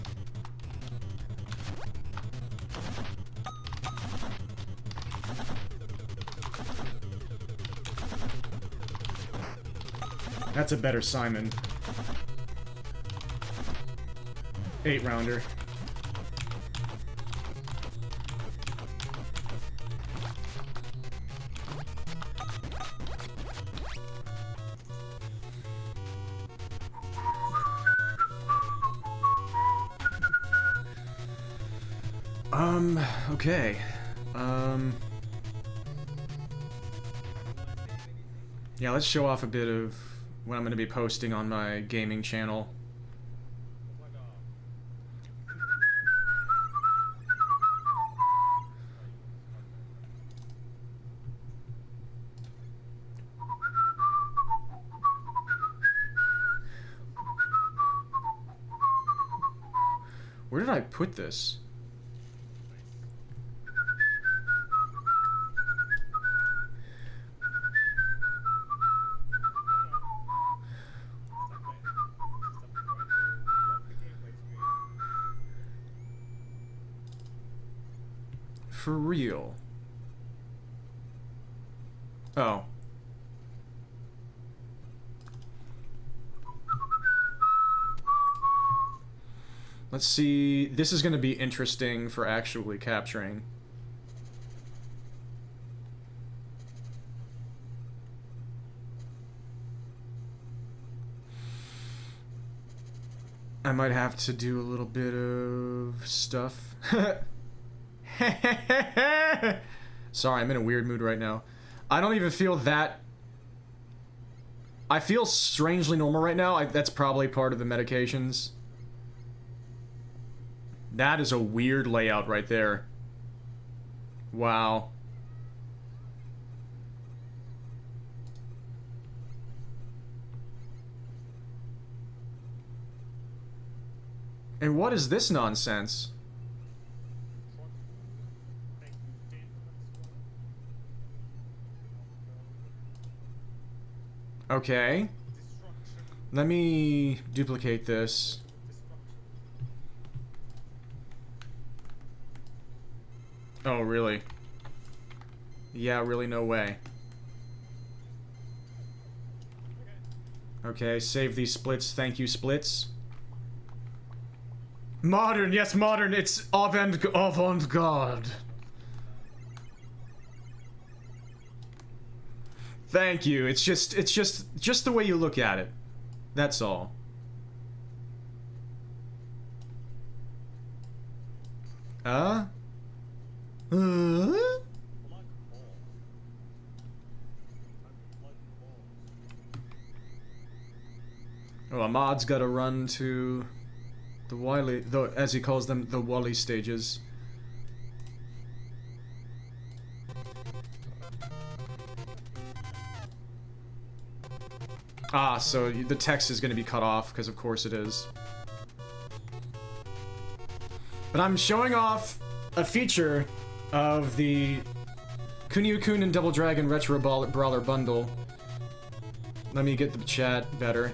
That's a better Simon. 8-rounder. Okay. Yeah, let's show off a bit of what I'm going to be posting on my gaming channel. Where did I put this? For real. Oh. Let's see. This is going to be interesting for actually capturing. I might have to do a little bit of stuff. Sorry, I'm in a weird mood right now. I don't even feel that... I feel strangely normal right now. That's probably part of the medications. That is a weird layout right there. Wow. And what is this nonsense? Okay. Let me duplicate this. Oh, really? Yeah, really, no way. Okay, save these splits. Thank you, splits. Modern, yes, modern. It's avant-garde. Thank you. It's just the way you look at it. That's all. Oh, Ahmad's gotta run to the Wily, as he calls them, the Wally stages. Ah, so the text is going to be cut off, because of course it is. But I'm showing off a feature of the Kunio-kun and Double Dragon Retro Brawler bundle. Let me get the chat better.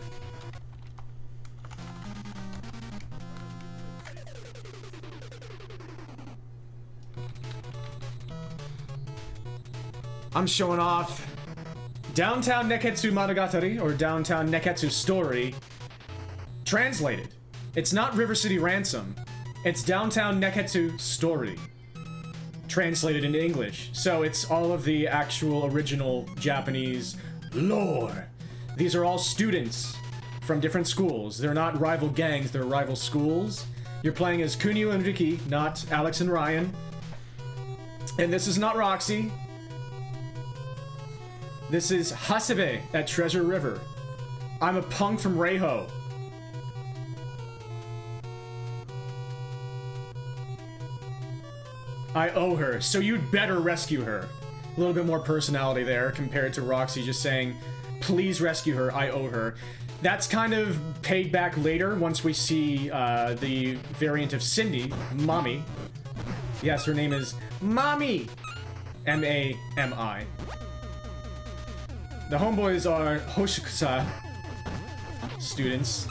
I'm showing off Downtown Neketsu Monogatari, or Downtown Neketsu Story, translated. It's not River City Ransom. It's Downtown Neketsu Story, translated into English. So it's all of the actual original Japanese lore. These are all students from different schools. They're not rival gangs, they're rival schools. You're playing as Kunio and Riki, not Alex and Ryan. And this is not Roxy. This is Hasebe at Treasure River. I'm a punk from Reiho. I owe her, so you'd better rescue her. A little bit more personality there compared to Roxy just saying, please rescue her, I owe her. That's kind of paid back later once we see the variant of Cindy, Mommy. Yes, her name is Mommy! M-A-M-I. The homeboys are Hoshikusa students.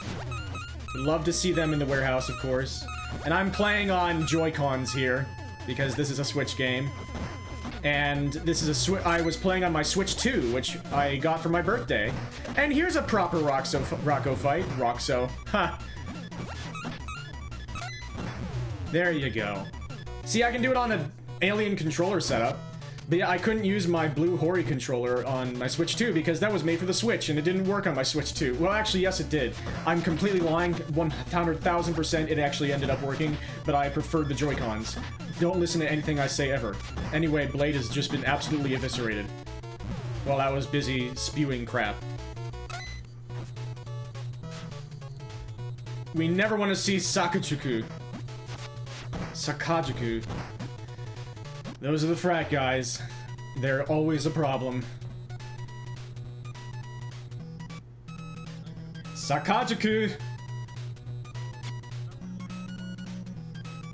Would love to see them in the warehouse, of course. And I'm playing on Joy-Cons here, because this is a Switch game. And this is I was playing on my Switch 2, which I got for my birthday. And here's a proper Rocco fight. Roxo. Ha! There you go. See, I can do it on an Alien controller setup. But yeah, I couldn't use my Blue Hori controller on my Switch 2 because that was made for the Switch and it didn't work on my Switch 2. Well, actually, yes, it did. I'm completely lying. 100,000% it actually ended up working, but I preferred the Joy-Cons. Don't listen to anything I say ever. Anyway, Blade has just been absolutely eviscerated while I was busy spewing crap. We never want to see Sakajuku. Sakajuku. Those are the frat guys. They're always a problem. Sakajuku!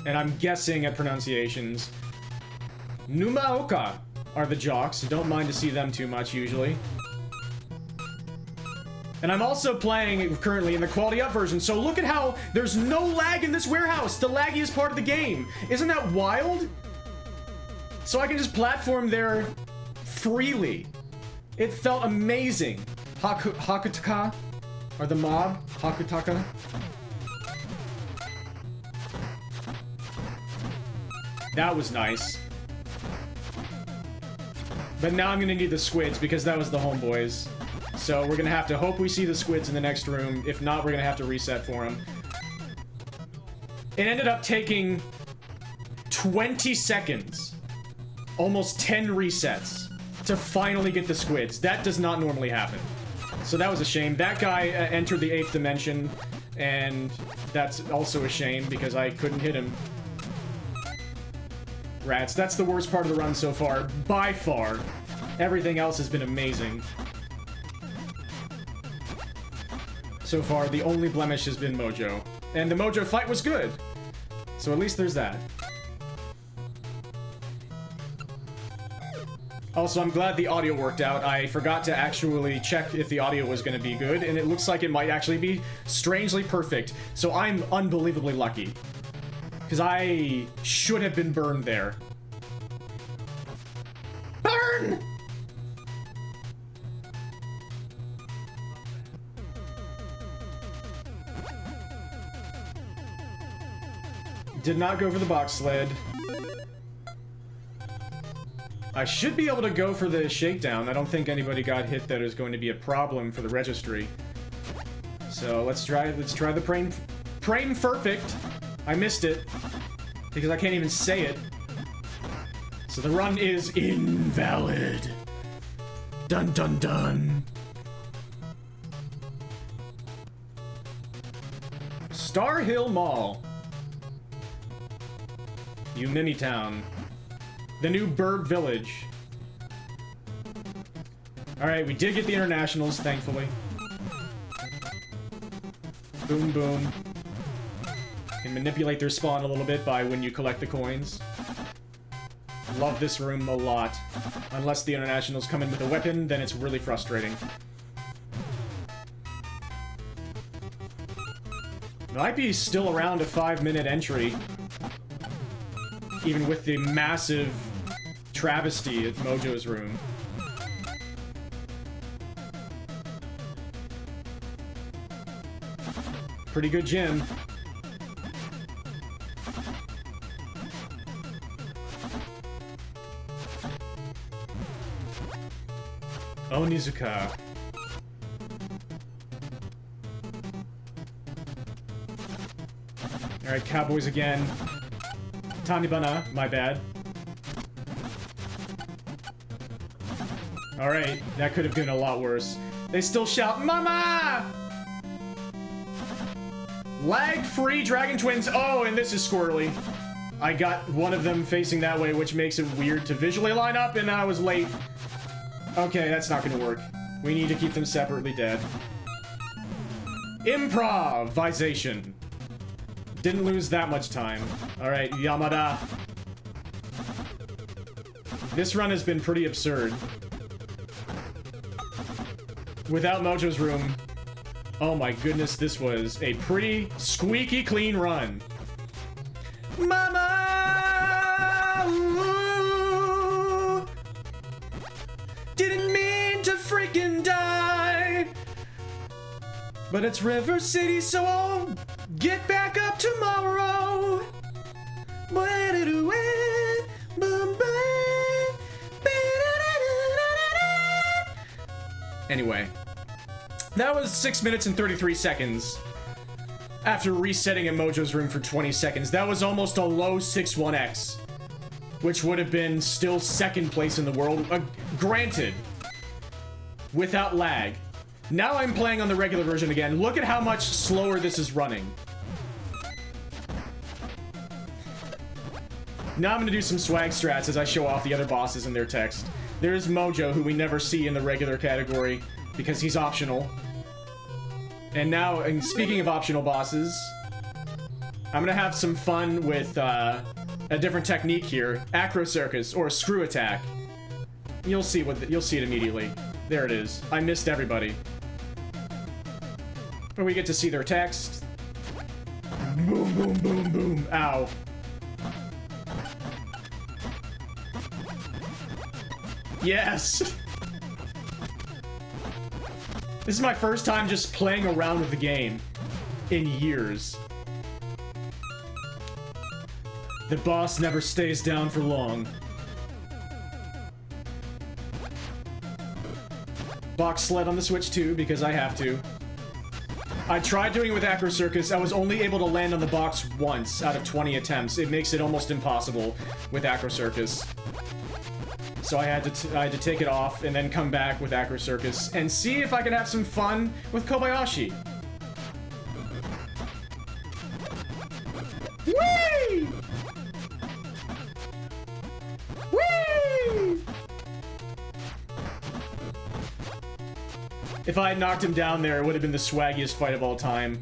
And I'm guessing at pronunciations. Numaoka are the jocks. Don't mind to see them too much, usually. And I'm also playing currently in the quality up version, so look at how there's no lag in this warehouse! The laggiest part of the game! Isn't that wild? So I can just platform there freely. It felt amazing. Hakutaka? Or the mob? Hakutaka? That was nice. But now I'm gonna need the squids because that was the homeboys. So we're gonna have to hope we see the squids in the next room. If not, we're gonna have to reset for them. It ended up taking 20 seconds. Almost 10 resets to finally get the squids. That does not normally happen. So that was a shame. That guy entered the 8th dimension, and that's also a shame because I couldn't hit him. Rats, that's the worst part of the run so far. By far. Everything else has been amazing. So far, the only blemish has been Mojo. And the Mojo fight was good. So at least there's that. Also, I'm glad the audio worked out. I forgot to actually check if the audio was going to be good, and it looks like it might actually be strangely perfect. So I'm unbelievably lucky. Because I should have been burned there. Burn! Did not go for the box sled. I should be able to go for the shakedown. I don't think anybody got hit that is going to be a problem for the registry. So let's try the Prame Perfect. I missed it because I can't even say it. So the run is invalid. Dun dun dun. Star Hill Mall. Umimi Town. The new Burb Village. Alright, we did get the internationals, thankfully. Boom, boom. Can manipulate their spawn a little bit by when you collect the coins. Love this room a lot. Unless the internationals come in with a weapon, then it's really frustrating. Might be still around a 5-minute entry. Even with the massive travesty at Mojo's room. Pretty good gym. Onizuka. Alright, Cowboys again. Tanibana, my bad. Alright, that could have been a lot worse. They still shout, Mama! Lag-free Dragon Twins. Oh, and this is squirrely. I got one of them facing that way, which makes it weird to visually line up, and I was late. Okay, that's not gonna work. We need to keep them separately dead. Improvisation. Didn't lose that much time. Alright, Yamada. This run has been pretty absurd. Without Mojo's room, Oh my goodness, this was a pretty squeaky clean run. Mama! Ooh, didn't mean to freaking die. But it's River City, so I'll get back up tomorrow. Anyway, that was 6 minutes and 33 seconds. After resetting in Mojo's room for 20 seconds, that was almost a low 6-1x, which would have been still second place in the world, granted, without lag. Now I'm playing on the regular version again. Look at how much slower this is running. Now I'm gonna do some swag strats as I show off the other bosses and their text. There's Mojo, who we never see in the regular category because he's optional. And now, and speaking of optional bosses, I'm gonna have some fun with a different technique here. Acro Circus, or Screw Attack. You'll see you'll see it immediately. There it is. I missed everybody. But we get to see their text. Boom, boom, boom, boom. Ow. Yes! This is my first time just playing around with the game in years. The boss never stays down for long. Box sled on the Switch too, because I have to. I tried doing it with Acro Circus. I was only able to land on the box once out of 20 attempts. It makes it almost impossible with Acro Circus. So I had to take it off and then come back with Acro Circus and see if I could have some fun with Kobayashi. Whee! Whee! If I had knocked him down there, it would have been the swaggiest fight of all time.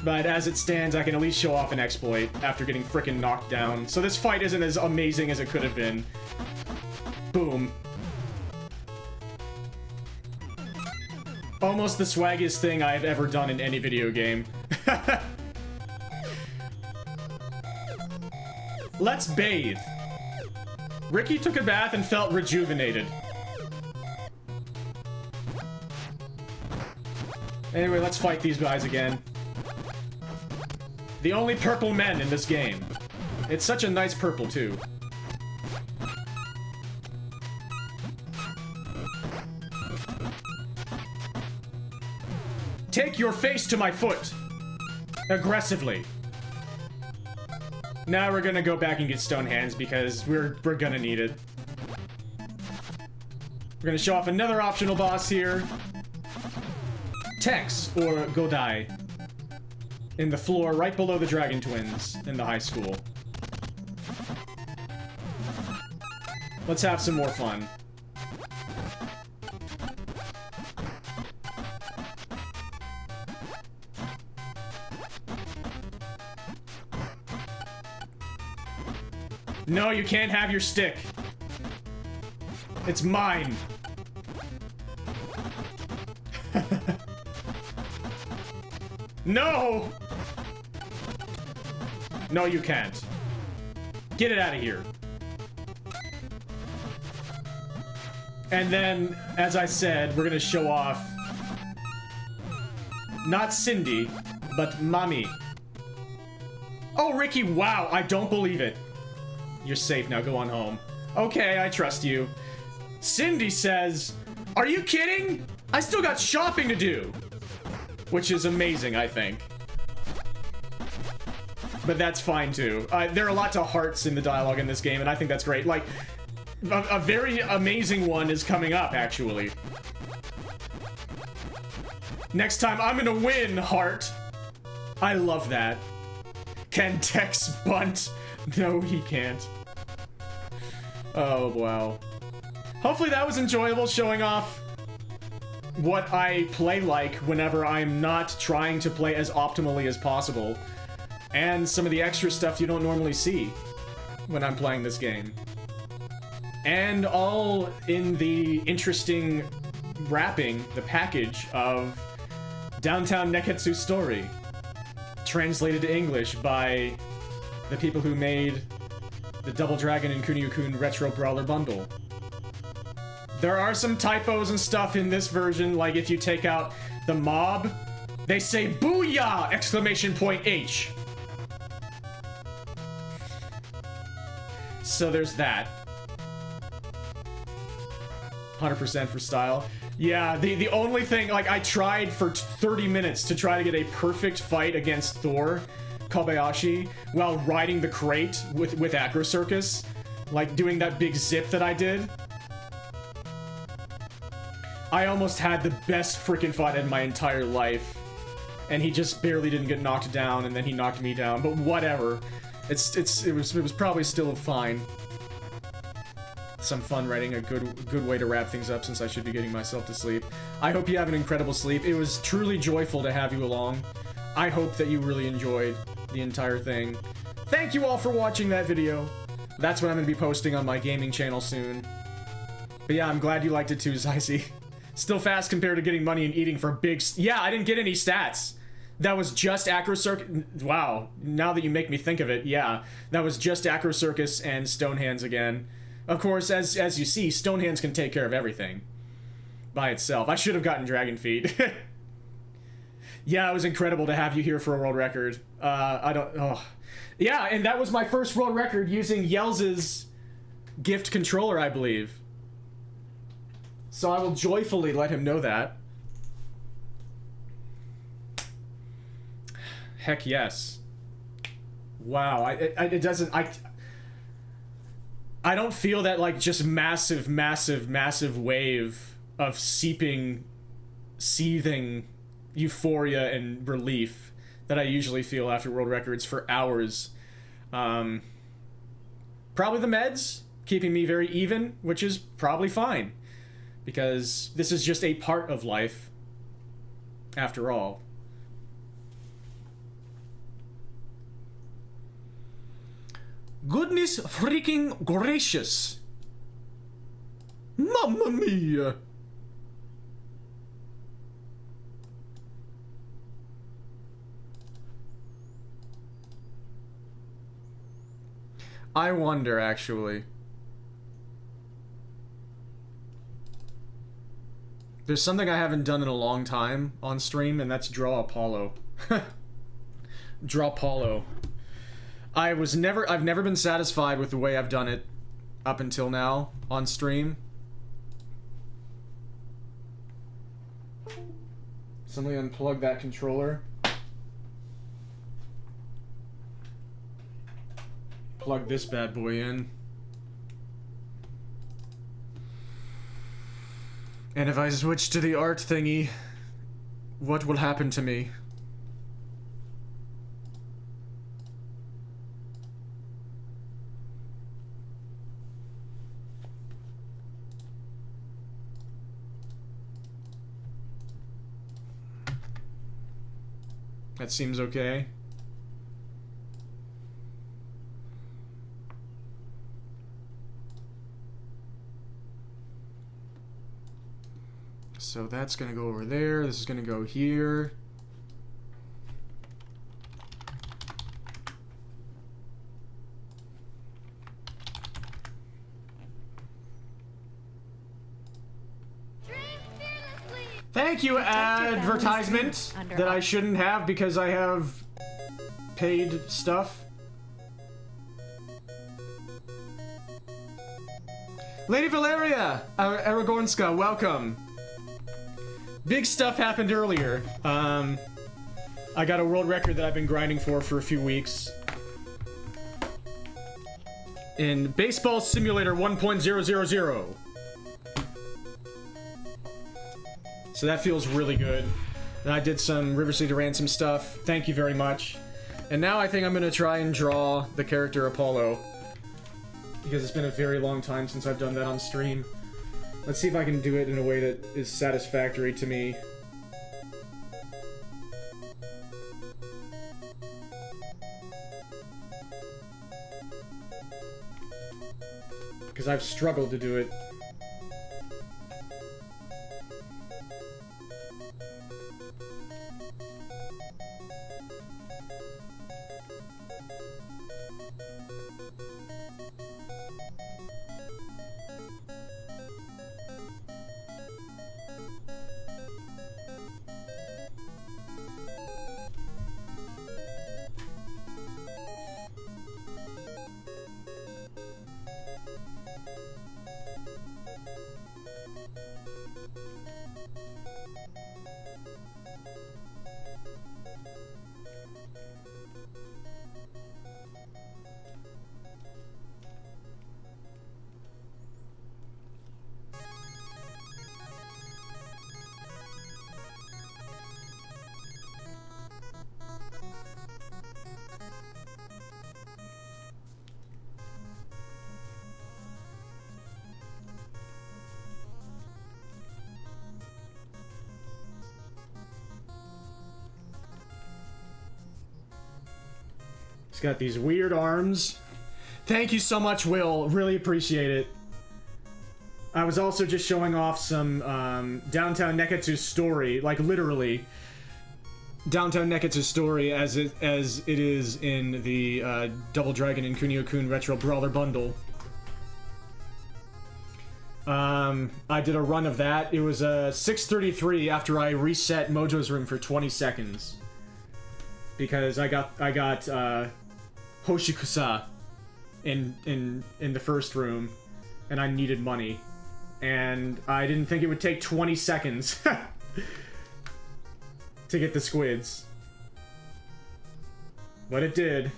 But as it stands, I can at least show off an exploit after getting frickin' knocked down. So this fight isn't as amazing as it could have been. Boom. Almost the swaggiest thing I've ever done in any video game. Let's bathe. Ricky took a bath and felt rejuvenated. Anyway, let's fight these guys again. The only purple men in this game. It's such a nice purple, too. Take your face to my foot! Aggressively. Now we're gonna go back and get Stone Hands because we're gonna need it. We're gonna show off another optional boss here. Tex, or Godai. In the floor right below the Dragon Twins in the high school. Let's have some more fun. No, you can't have your stick. It's mine. No! No, you can't. Get it out of here. And then, as I said, we're gonna show off not Cindy, but Mommy. Oh, Ricky, wow, I don't believe it. You're safe now, go on home. Okay, I trust you. Cindy says, are you kidding? I still got shopping to do. Which is amazing, I think. But that's fine, too. There are lots of hearts in the dialogue in this game, and I think that's great. Like, a very amazing one is coming up, actually. Next time, I'm gonna win, heart. I love that. Can Tex bunt? No, he can't. Oh, wow. Hopefully that was enjoyable, showing off what I play like whenever I'm not trying to play as optimally as possible. And some of the extra stuff you don't normally see when I'm playing this game. And all in the interesting wrapping, the package of Downtown Neketsu Story. Translated to English by the people who made the Double Dragon and Kunio-kun Retro Brawler bundle. There are some typos and stuff in this version, like if you take out the mob, they say "Booyah!" exclamation point H. So there's that. 100% for style. Yeah, the only thing, like, I tried for 30 minutes to try to get a perfect fight against Thor Kobayashi while riding the crate with Acro Circus, like doing that big zip that I did. I almost had the best freaking fight in my entire life, and he just barely didn't get knocked down, and then he knocked me down. But whatever, it was probably still fine. Some fun writing, a good way to wrap things up since I should be getting myself to sleep. I hope you have an incredible sleep. It was truly joyful to have you along. I hope that you really enjoyed the entire thing. Thank you all for watching that video. That's what I'm going to be posting on my gaming channel soon. But yeah, I'm glad you liked it too, Zyzy. Still fast compared to getting money and eating for big... Yeah, I didn't get any stats. That was just Acro Circus... Wow, now that you make me think of it, yeah. That was just Acro Circus and Stonehands again. Of course, as you see, Stonehands can take care of everything by itself. I should have gotten Dragon Feet. Yeah, it was incredible to have you here for a world record. Yeah, and that was my first world record using Yelz's gift controller, I believe. So I will joyfully let him know that. Heck yes. Wow, it doesn't... I don't feel that, like, just massive wave of seething euphoria and relief that I usually feel after world records for hours. Probably the meds, keeping me very even, which is probably fine. Because this is just a part of life, after all. Goodness freaking gracious. Mamma mia. I wonder, actually. There's something I haven't done in a long time on stream, and that's draw Apollo. Draw Apollo. I've never been satisfied with the way I've done it up until now on stream. Somebody unplug that controller. Plug this bad boy in. And if I switch to the art thingy, what will happen to me? That seems okay. So that's gonna go over there. This is gonna go here. Thank you, advertisement that I shouldn't have because I have paid stuff. Lady Valeria Aragornska, welcome. Big stuff happened earlier. I got a world record that I've been grinding for a few weeks. In Baseball Simulator 1.000. So that feels really good. And I did some River City Ransom stuff. Thank you very much. And now I think I'm gonna try and draw the character Apollo. Because it's been a very long time since I've done that on stream. Let's see if I can do it in a way that is satisfactory to me. Because I've struggled to do it. He's got these weird arms. Thank you so much, Will. Really appreciate it. I was also just showing off some Downtown Neketsu's story, like literally Downtown Neketsu's story as it is in the Double Dragon and Kunio-kun Retro Brawler bundle. I did a run of that. It was 6:33 after I reset Mojo's room for 20 seconds because I got Hoshikusa in the first room, and I needed money, and I didn't think it would take 20 seconds to get the squids, but it did,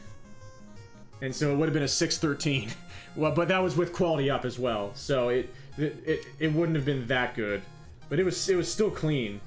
and so it would have been a 6:13. Well, but that was with quality up as well, so it wouldn't have been that good, but it was still clean.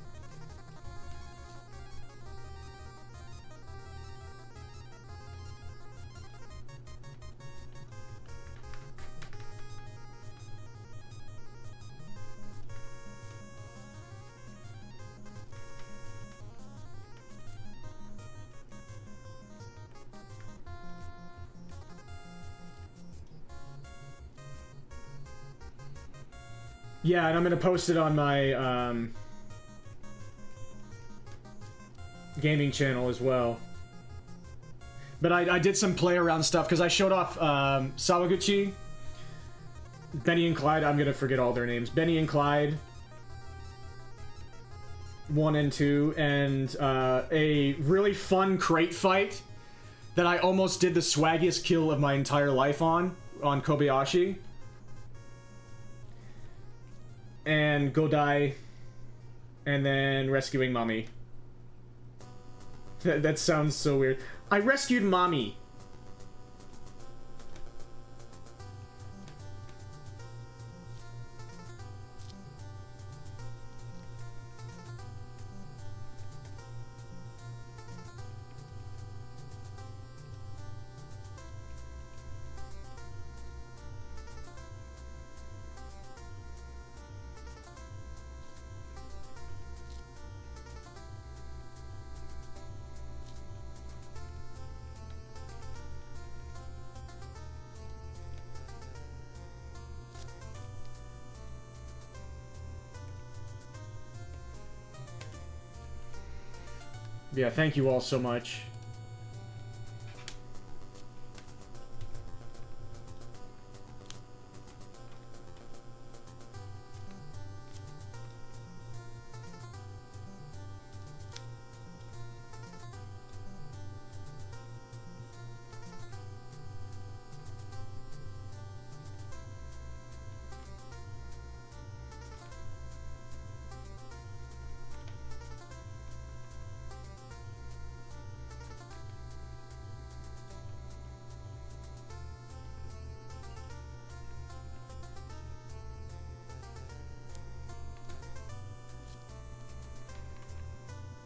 Yeah, and I'm gonna post it on my gaming channel as well. But I did some play around stuff because I showed off Sawaguchi, Benny and Clyde. I'm gonna forget all their names. Benny and Clyde 1 and 2, and a really fun crate fight that I almost did the swaggiest kill of my entire life on Kobayashi. And Godai, and then rescuing Mommy. That sounds so weird. I rescued Mommy. Yeah, thank you all so much.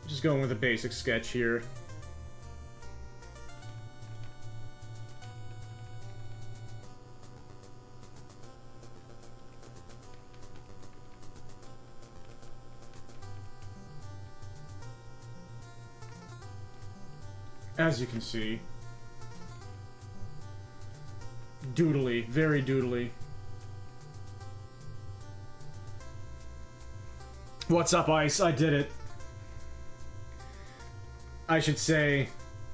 Just going with a basic sketch here. As you can see. Doodly, very doodly. What's up, Ice? I did it. I should say,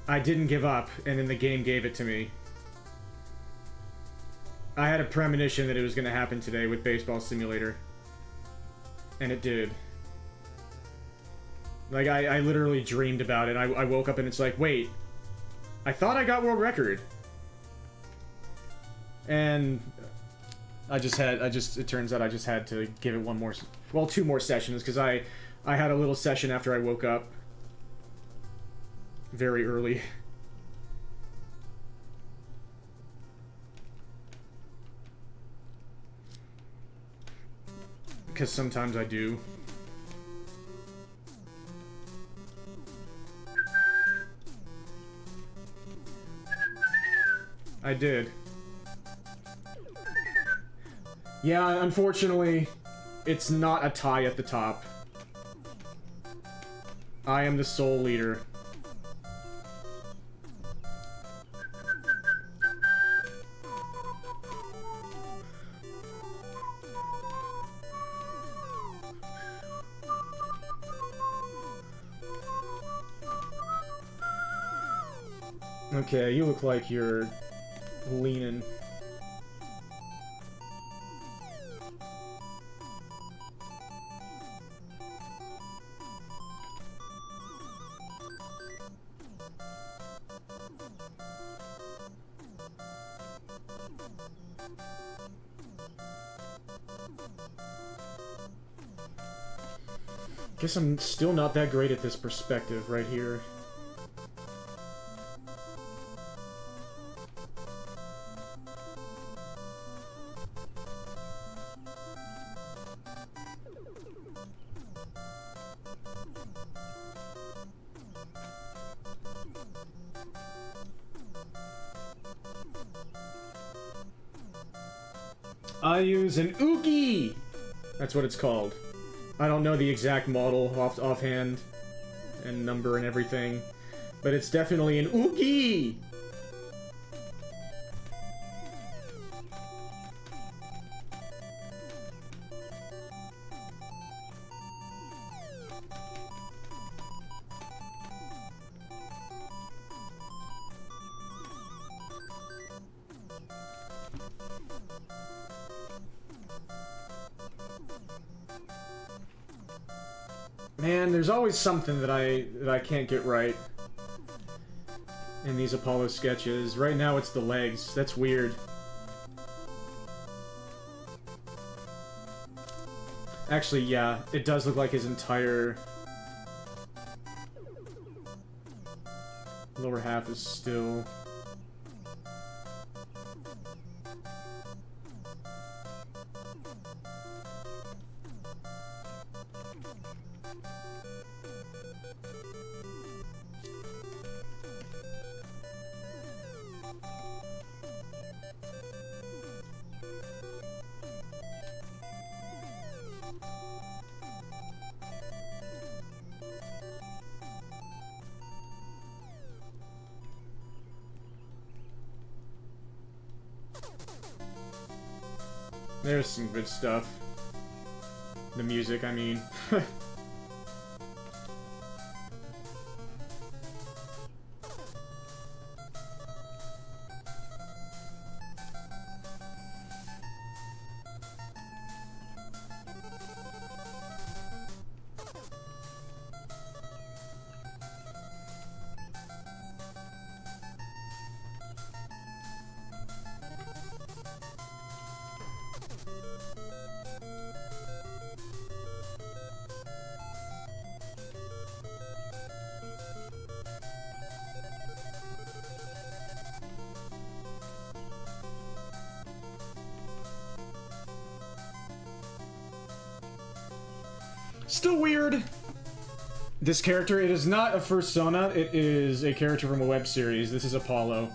I didn't give up, and then the game gave it to me. I had a premonition that it was going to happen today with Baseball Simulator. And it did. Like, I literally dreamed about it. I woke up and it's like, wait, I thought I got world record. And it turns out I just had to give it one more, well, 2 more sessions, because I had a little session after I woke up. very early. Because sometimes I do. I did. Yeah, unfortunately, it's not a tie at the top. I am the sole leader. Okay, you look like you're leaning. Guess I'm still not that great at this perspective right here. I use an Oogie! That's what it's called. I don't know the exact model offhand and number and everything, but it's definitely an Oogie! Man, there's always something that I can't get right in these Apollo sketches. Right now it's the legs. That's weird. Actually, yeah, it does look like his entire lower half is still... There's some good stuff. The music, I mean. Still weird. This character, it is not a fursona, it is a character from a web series. This is Apollo.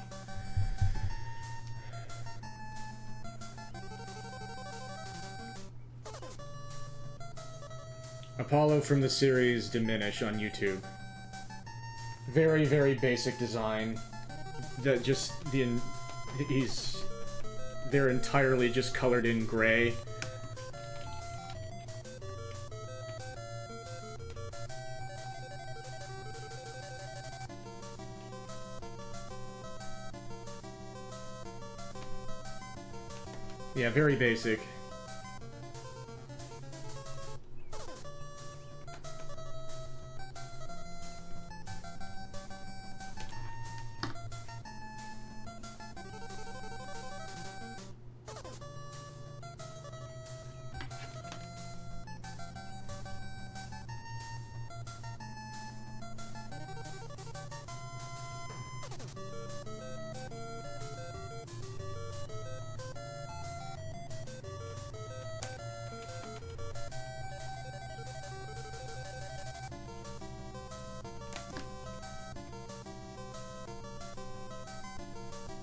Apollo from the series Diminish on YouTube. Very, very basic design. That just they're entirely just colored in gray. Yeah, very basic.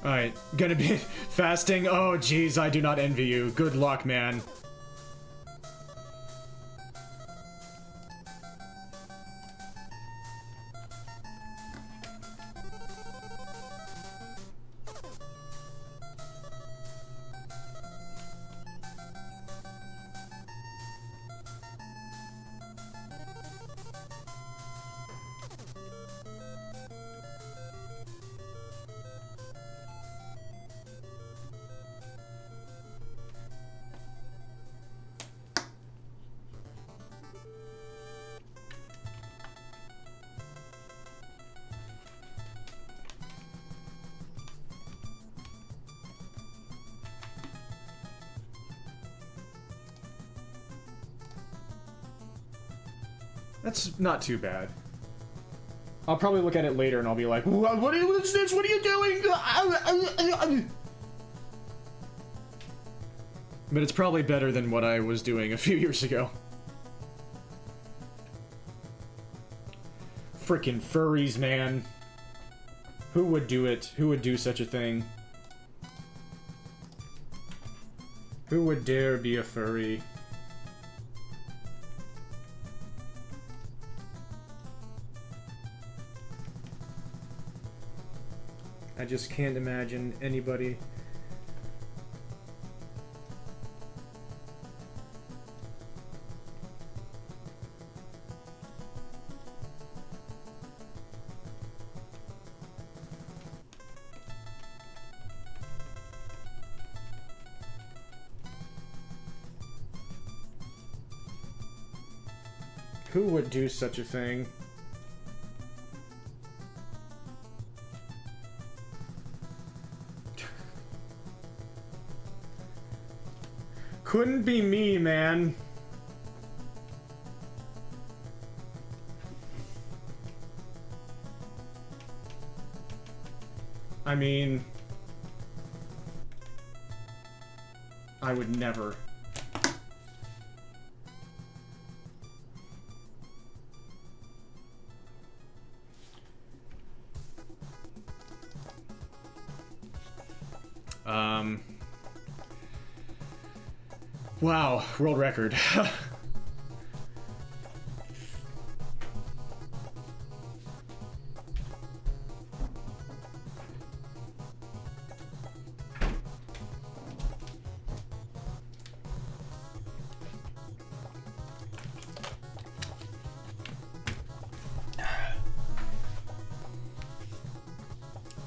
Alright, gonna be fasting. Oh, jeez, I do not envy you. Good luck, man. That's not too bad. I'll probably look at it later and I'll be like, what is this? What are you doing? But it's probably better than what I was doing a few years ago. Frickin' furries, man. Who would do it? Who would do such a thing? Who would dare be a furry? I just can't imagine anybody. Who would do such a thing? Couldn't be me, man. I mean, I would never. Wow, world record.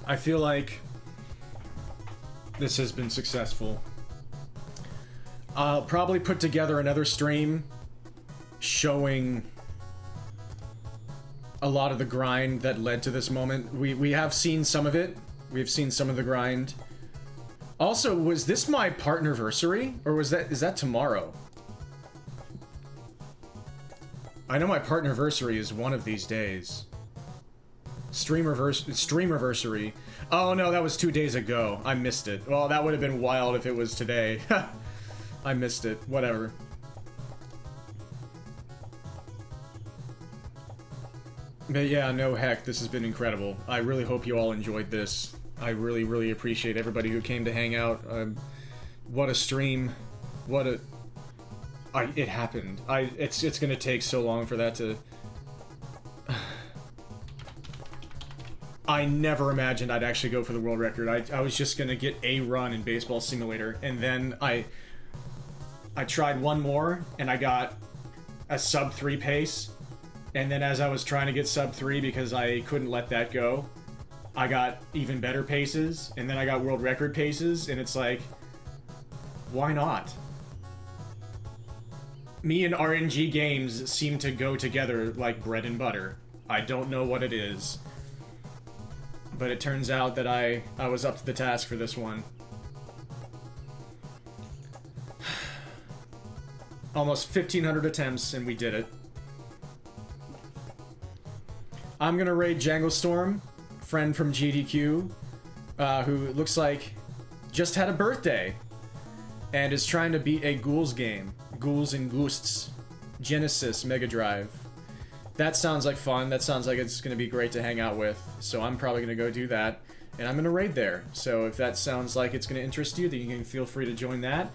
I feel like this has been successful. I'll probably put together another stream showing a lot of the grind that led to this moment. We have seen some of it. We've seen some of the grind. Also, was this my partnerversary? Or is that tomorrow? I know my partnerversary is one of these days. Streamerversary. Oh no, that was 2 days ago. I missed it. Well, that would have been wild if it was today. I missed it. Whatever. But yeah, no heck, this has been incredible. I really hope you all enjoyed this. I really, really appreciate everybody who came to hang out. What a stream. What a... it happened. It's gonna take so long for that to... I never imagined I'd actually go for the world record. I was just gonna get a run in Baseball Simulator, and then I tried one more, and I got a sub 3 pace, and then as I was trying to get sub 3 because I couldn't let that go, I got even better paces, and then I got world record paces, and it's like, why not? Me and RNG games seem to go together like bread and butter. I don't know what it is. But it turns out that I was up to the task for this one. Almost 1,500 attempts, and we did it. I'm gonna raid Jangle Storm, friend from GDQ, who looks like just had a birthday, and is trying to beat a Ghouls game. Ghouls and Ghosts. Genesis Mega Drive. That sounds like fun. That sounds like it's gonna be great to hang out with, so I'm probably gonna go do that. and I'm gonna raid there. So if that sounds like it's gonna interest you, then you can feel free to join that.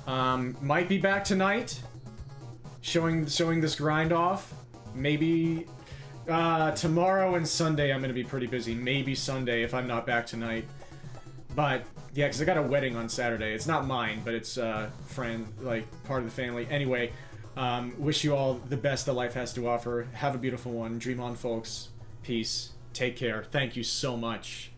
Might be back tonight, showing this grind off. Maybe tomorrow and Sunday I'm gonna be pretty busy. Maybe Sunday if I'm not back tonight. But yeah, because I got a wedding on Saturday. It's not mine, but it's friend, like part of the family. Anyway, wish you all the best that life has to offer. Have a beautiful one. Dream on, folks. Peace. Take care. Thank you so much.